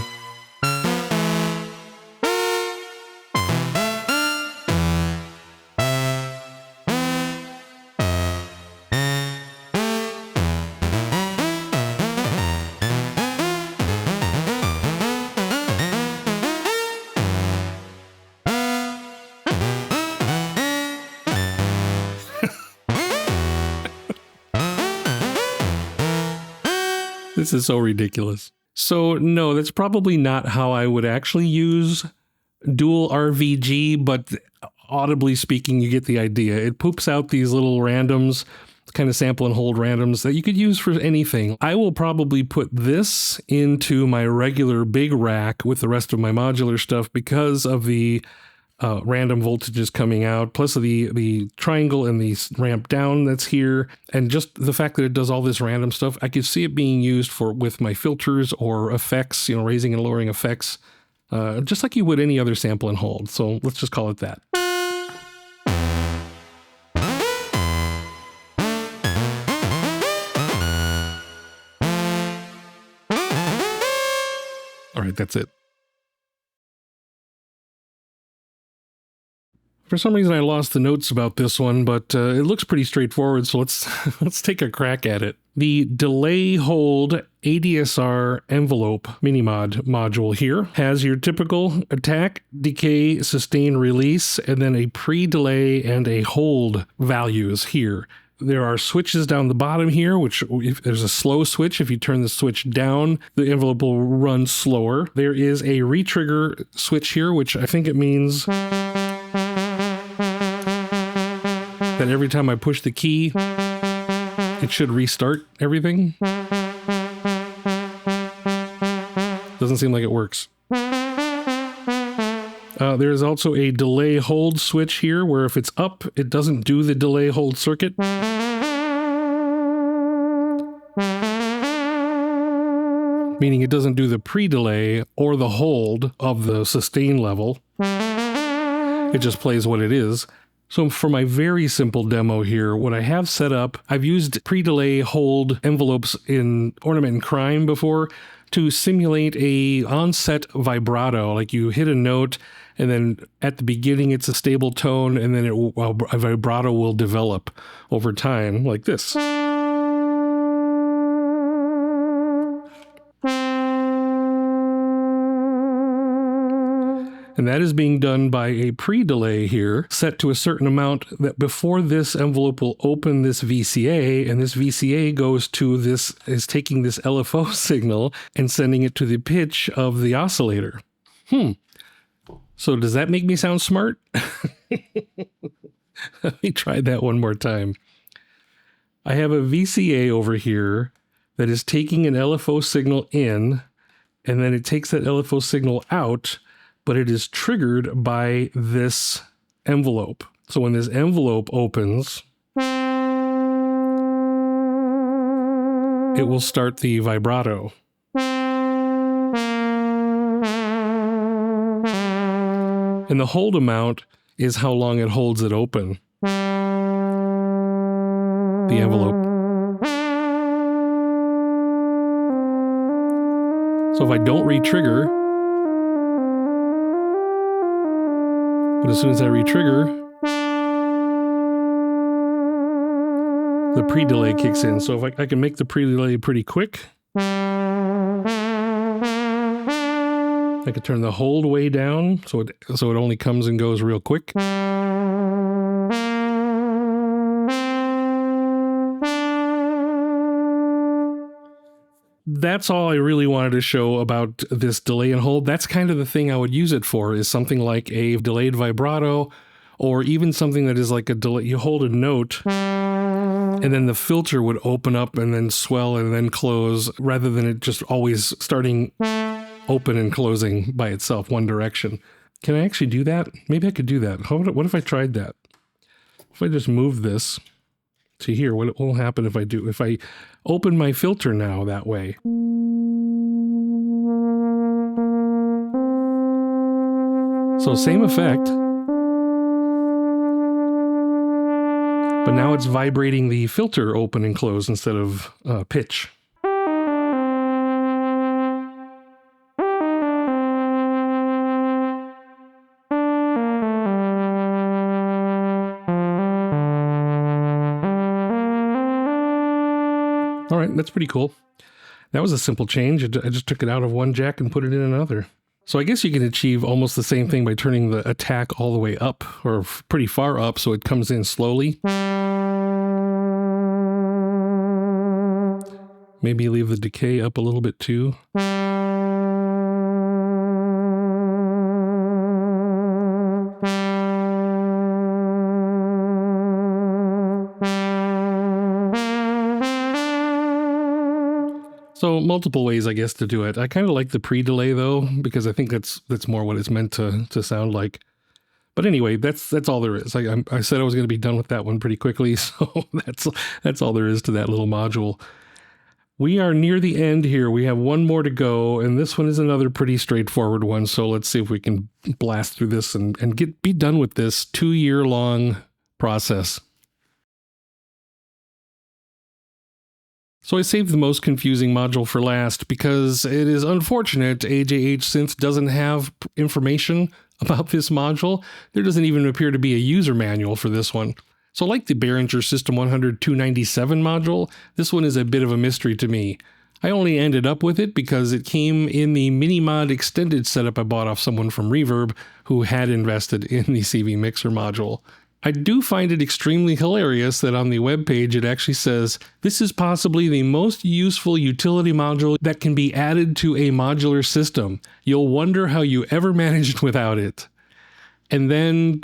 This is so ridiculous. So no, that's probably not how I would actually use dual RVG, but audibly speaking, you get the idea. It poops out these little randoms, kind of sample and hold randoms that you could use for anything. I will probably put this into my regular big rack with the rest of my modular stuff because of the random voltages coming out, plus the triangle and the ramp down that's here, and just the fact that it does all this random stuff. I could see it being used with my filters or effects, raising and lowering effects. just like you would any other sample and hold. So let's just call it that. All right, that's it. For some reason, I lost the notes about this one, but it looks pretty straightforward, so let's take a crack at it. The delay hold ADSR envelope MiniMOD module here has your typical attack, decay, sustain, release, and then a pre-delay and a hold values here. There are switches down the bottom here, which if there's a slow switch. If you turn the switch down, the envelope will run slower. There is a retrigger switch here, which I think it means that every time I push the key, it should restart everything. Doesn't seem like it works. There's also a delay hold switch here, where if it's up, it doesn't do the delay hold circuit. Meaning it doesn't do the pre-delay or the hold of the sustain level. It just plays what it is. So for my very simple demo here, what I have set up, I've used pre-delay hold envelopes in Ornament and Crime before to simulate a onset vibrato. Like you hit a note, and then at the beginning it's a stable tone, and then a vibrato will develop over time, like this. And that is being done by a pre-delay here, set to a certain amount that before this envelope will open this VCA, and this VCA goes to this, is taking this LFO signal and sending it to the pitch of the oscillator. So does that make me sound smart? Let me try that one more time. I have a VCA over here that is taking an LFO signal in, and then it takes that LFO signal out, but it is triggered by this envelope. So when this envelope opens, it will start the vibrato. And the hold amount is how long it holds it open. The envelope. So if I don't re-trigger, but as soon as I re-trigger, the pre-delay kicks in. So if I can make the pre-delay pretty quick, I could turn the hold way down so it only comes and goes real quick. That's all I really wanted to show about this delay and hold. That's kind of the thing I would use it for, is something like a delayed vibrato, or even something that is like a delay. You hold a note and then the filter would open up and then swell and then close, rather than it just always starting open and closing by itself, one direction. Can I actually do that? Maybe I could do that. What if I tried that? If I just move this to here, what will happen if I open my filter now that way? So same effect, but now it's vibrating the filter open and close instead of pitch. All right, that's pretty cool. That was a simple change. I just took it out of one jack and put it in another. So I guess you can achieve almost the same thing by turning the attack all the way up, or pretty far up, so it comes in slowly. Maybe leave the decay up a little bit too. So multiple ways, I guess, to do it. I kind of like the pre-delay though, because I think that's more what it's meant to sound like. But anyway, that's all there is. I said I was going to be done with that one pretty quickly, so that's all there is to that little module. We are near the end here. We have one more to go, and this one is another pretty straightforward one. So let's see if we can blast through this and be done with this 2-year-long process. So I saved the most confusing module for last because it is unfortunate AJH Synth doesn't have information about this module. There doesn't even appear to be a user manual for this one. So like the Behringer System 100-297 module, this one is a bit of a mystery to me. I only ended up with it because it came in the MiniMOD extended setup I bought off someone from Reverb who had invested in the CV Mixer module. I do find it extremely hilarious that on the webpage it actually says, this is possibly the most useful utility module that can be added to a modular system. You'll wonder how you ever managed without it. And then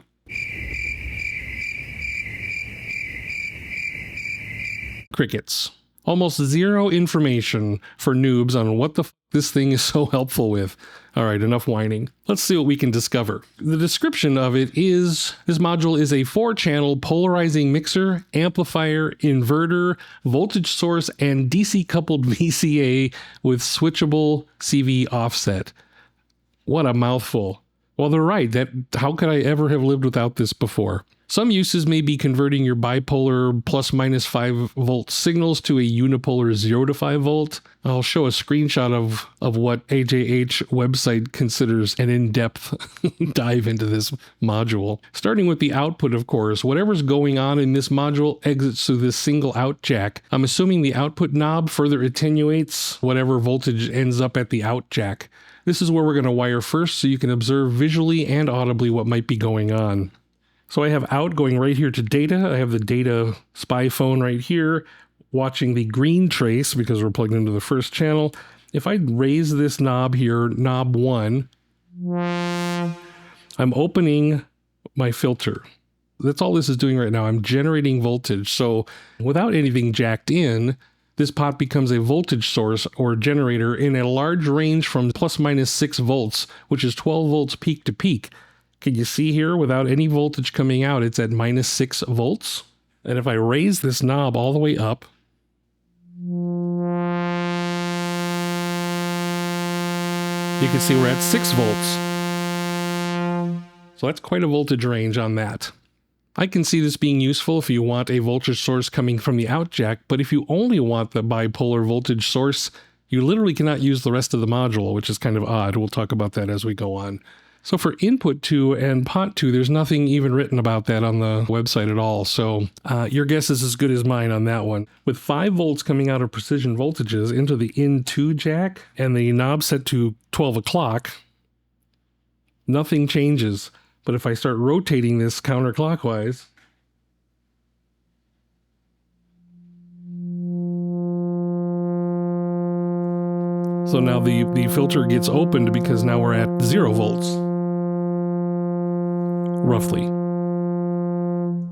crickets. Almost zero information for noobs on what the this thing is so helpful with. All right, enough whining. Let's see what we can discover. The description of it is, this module is a 4-channel polarizing mixer, amplifier, inverter, voltage source, and DC-coupled VCA with switchable CV offset. What a mouthful. Well, they're right. How could I ever have lived without this before? Some uses may be converting your bipolar ± 5 volt signals to a unipolar 0 to 5 volt. I'll show a screenshot of what AJH website considers an in-depth dive into this module. Starting with the output, of course, whatever's going on in this module exits through this single out jack. I'm assuming the output knob further attenuates whatever voltage ends up at the out jack. This is where we're going to wire first so you can observe visually and audibly what might be going on. So I have out going right here to data. I have the data spy phone right here, watching the green trace because we're plugged into the first channel. If I raise this knob here, knob 1, I'm opening my filter. That's all this is doing right now. I'm generating voltage. So without anything jacked in, this pot becomes a voltage source or generator in a large range from ± 6 volts, which is 12 volts peak to peak. Can you see here, without any voltage coming out, it's at -6 volts. And if I raise this knob all the way up, you can see we're at 6 volts. So that's quite a voltage range on that. I can see this being useful if you want a voltage source coming from the out jack, but if you only want the bipolar voltage source, you literally cannot use the rest of the module, which is kind of odd. We'll talk about that as we go on. So for input 2 and pot 2, there's nothing even written about that on the website at all. So your guess is as good as mine on that one. With 5 volts coming out of precision voltages into the in2 jack and the knob set to 12 o'clock, nothing changes. But if I start rotating this counterclockwise, so now the filter gets opened because now we're at 0 volts. Roughly. And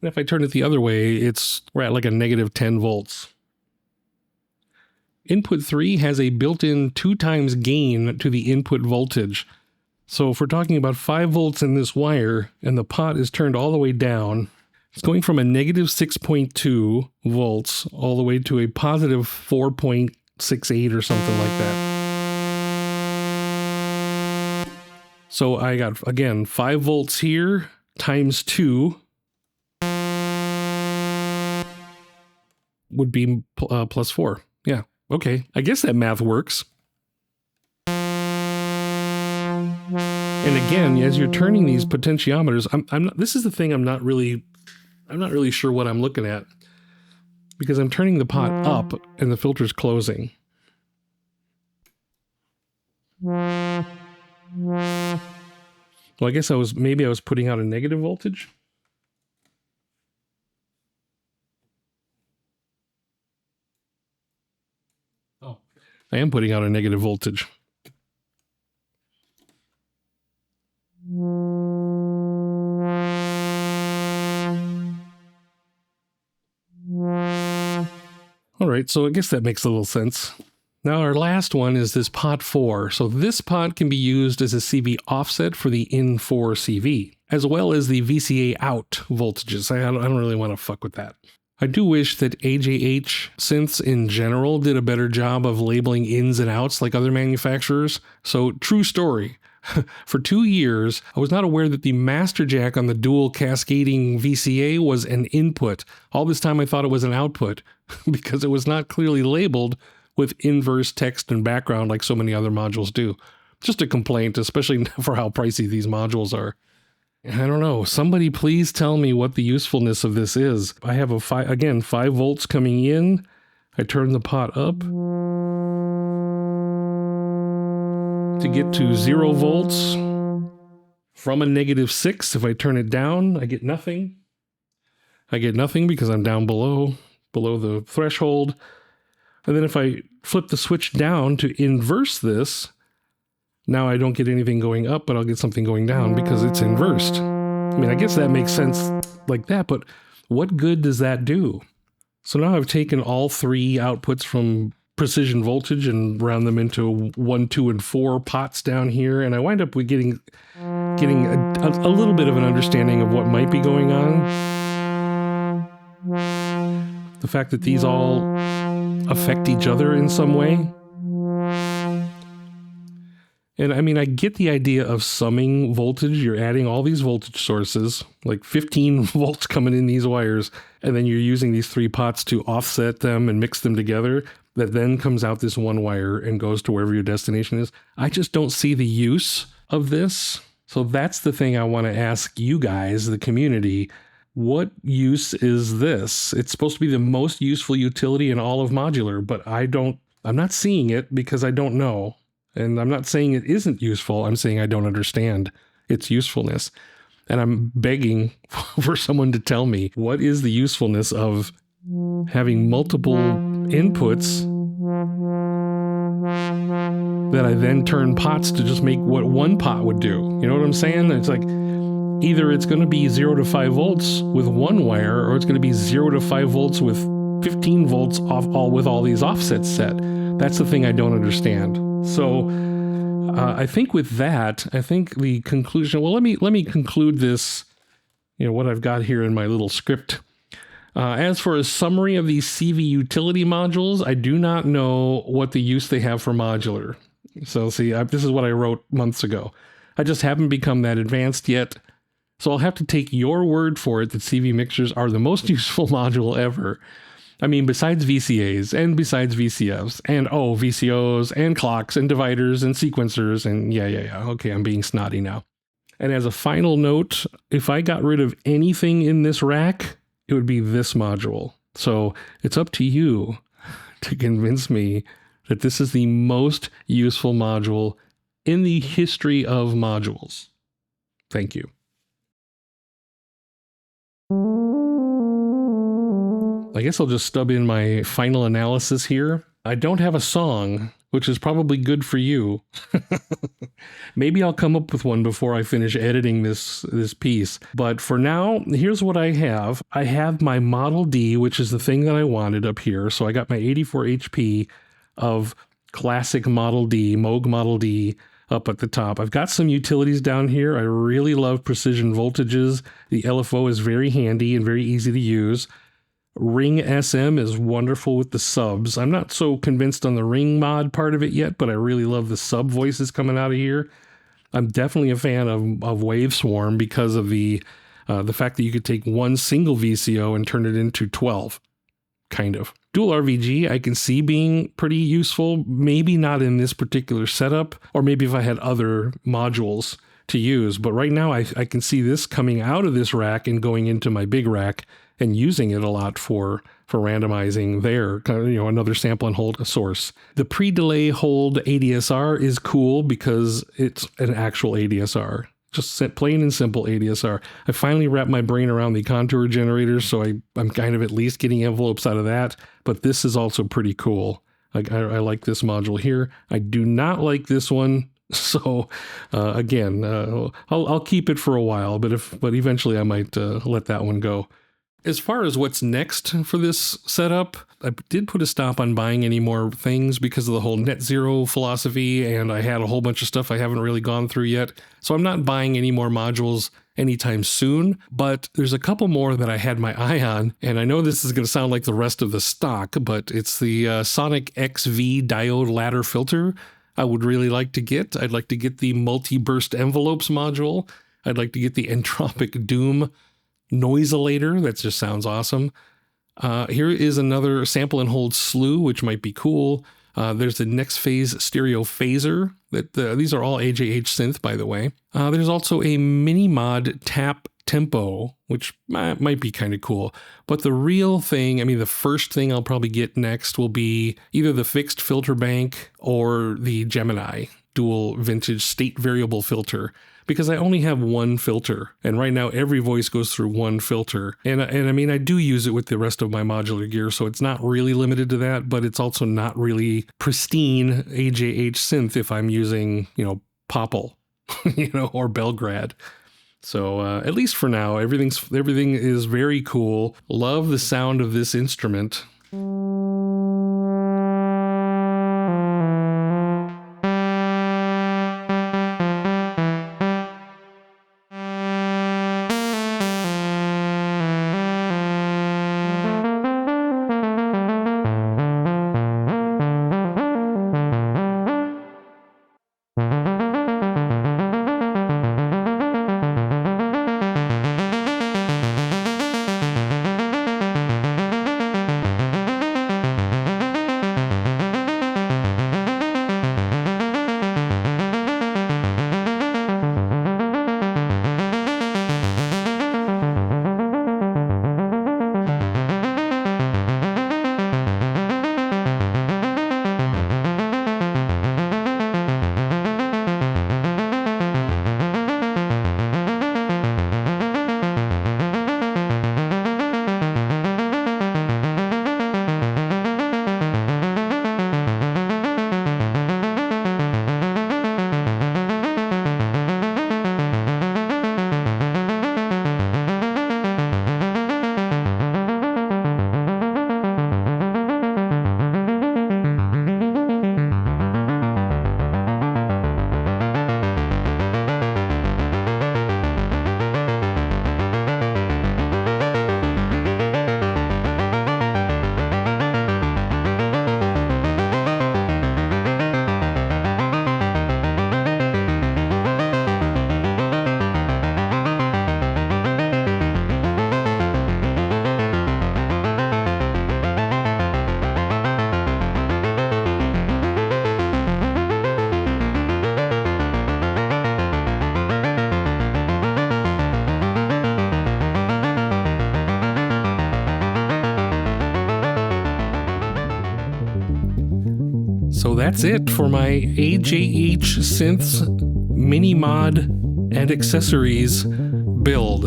if I turn it the other way, we're at like a -10 volts. Input 3 has a built-in 2 times gain to the input voltage. So if we're talking about 5 volts in this wire and the pot is turned all the way down, it's going from a -6.2 volts all the way to a positive 4.68 or something like that. So I got, again, 5 volts here times 2 would be plus 4. Yeah, okay. I guess that math works. And again, as you're turning these potentiometers, I'm not, this is the thing I'm not really sure what I'm looking at, because I'm turning the pot up and the filter's closing. Well, I guess maybe I was putting out a negative voltage. Oh, I am putting out a negative voltage. All right, so I guess that makes a little sense. Now our last one is this pot 4. So this pot can be used as a CV offset for the in4 CV, as well as the VCA out voltages. I don't really want to fuck with that. I do wish that AJH synths in general did a better job of labeling ins and outs like other manufacturers. So, true story. For 2 years, I was not aware that the master jack on the dual cascading VCA was an input. All this time I thought it was an output because it was not clearly labeled with inverse text and background like so many other modules do. Just a complaint, especially for how pricey these modules are. I don't know. Somebody please tell me what the usefulness of this is. I have 5 volts coming in. I turn the pot up to get to 0 volts from a -6. If I turn it down, I get nothing. I get nothing because I'm down below the threshold. And then if I flip the switch down to inverse this, now I don't get anything going up, but I'll get something going down because it's inversed. I mean, I guess that makes sense like that, but what good does that do? So now I've taken all 3 outputs from precision voltage and round them into 1, 2, and 4 pots down here, and I wind up with getting a little bit of an understanding of what might be going on. The fact that these all affect each other in some way. And I mean, I get the idea of summing voltage. You're adding all these voltage sources, like 15 volts coming in these wires, and then you're using these 3 pots to offset them and mix them together. That then comes out this one wire and goes to wherever your destination is. I just don't see the use of this. So that's the thing I want to ask you guys, the community. What use is this? It's supposed to be the most useful utility in all of modular, but I'm not seeing it because I don't know. And I'm not saying it isn't useful. I'm saying I don't understand its usefulness. And I'm begging for someone to tell me, what is the usefulness of having multiple inputs that I then turn pots to just make what one pot would do? You know what I'm saying? It's like either it's going to be 0 to 5 volts with one wire, or it's going to be 0 to 5 volts with 15 volts off with all these offsets set. That's the thing I don't understand. So I think with that, I think the conclusion, well, let me conclude this, what I've got here in my little script. As for a summary of these CV utility modules, I do not know what the use they have for modular. So see, this is what I wrote months ago. I just haven't become that advanced yet. So I'll have to take your word for it that CV mixers are the most useful module ever. I mean, besides VCAs and besides VCFs and VCOs and clocks and dividers and sequencers and yeah. Okay, I'm being snotty now. And as a final note, if I got rid of anything in this rack, it would be this module. So it's up to you to convince me that this is the most useful module in the history of modules. Thank you. I guess I'll just stub in my final analysis here. I don't have a song, which is probably good for you. Maybe I'll come up with one before I finish editing this piece. But for now, here's what I have. I have my Model D, which is the thing that I wanted up here. So I got my 84 HP of classic Model D, Moog Model D, up at the top. I've got some utilities down here. I really love precision voltages. The LFO is very handy and very easy to use. Ring SM is wonderful with the subs. I'm not so convinced on the ring mod part of it yet, but I really love the sub voices coming out of here. I'm definitely a fan of Waveswarm because of the fact that you could take one single VCO and turn it into 12, kind of. Dual RVG I can see being pretty useful, maybe not in this particular setup, or maybe if I had other modules to use. But right now I can see this coming out of this rack and going into my big rack and using it a lot for randomizing there, another sample and hold source. The pre-delay hold ADSR is cool because it's an actual ADSR. Just plain and simple ADSR. I finally wrapped my brain around the contour generator, so I'm kind of at least getting envelopes out of that. But this is also pretty cool. I like this module here. I do not like this one. So again, I'll keep it for a while, but eventually I might let that one go. As far as what's next for this setup, I did put a stop on buying any more things because of the whole net zero philosophy, and I had a whole bunch of stuff I haven't really gone through yet. So I'm not buying any more modules anytime soon, but there's a couple more that I had my eye on, and I know this is going to sound like the rest of the stock, but it's the Sonic XV diode ladder filter I would really like to get. I'd like to get the multi-burst envelopes module. I'd like to get the Entropic Doom Oscillator. That just sounds awesome. Here is another sample and hold slew, which might be cool. There's the Next Phase Stereo Phaser. These are all AJH Synth, by the way. There's also a MiniMOD Tap Tempo, which might be kind of cool. But the real thing, I mean, the first thing I'll probably get next will be either the fixed filter bank or the Gemini dual vintage state variable filter, because I only have one filter, and right now every voice goes through one filter. And I mean, I do use it with the rest of my modular gear, so it's not really limited to that, but it's also not really pristine AJH synth if I'm using, Popple, or Belgrade. So at least for now, everything is very cool. Love the sound of this instrument. So that's it for my AJH Synths MiniMOD and accessories build.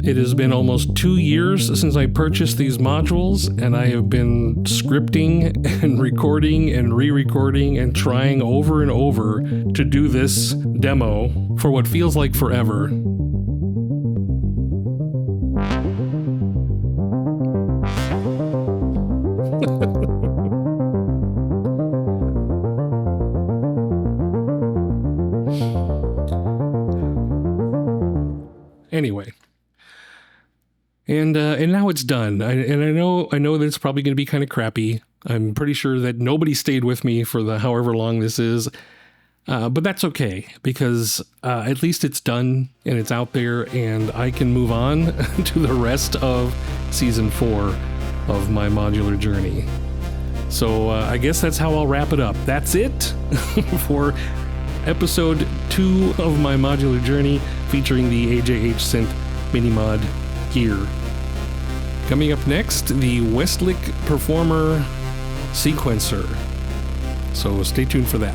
It has been almost 2 years since I purchased these modules, and I have been scripting and recording and re-recording and trying over and over to do this demo for what feels like forever. Anyway, and now it's done. I know that it's probably going to be kind of crappy. I'm pretty sure that nobody stayed with me for the however long this is, but that's okay, because at least it's done and it's out there, and I can move on to the rest of season 4 of my modular journey. So I guess that's how I'll wrap it up. That's it for episode 2 of my modular journey, featuring the AJH Synth MiniMOD gear. Coming up next, the Westlick Performer sequencer. So stay tuned for that.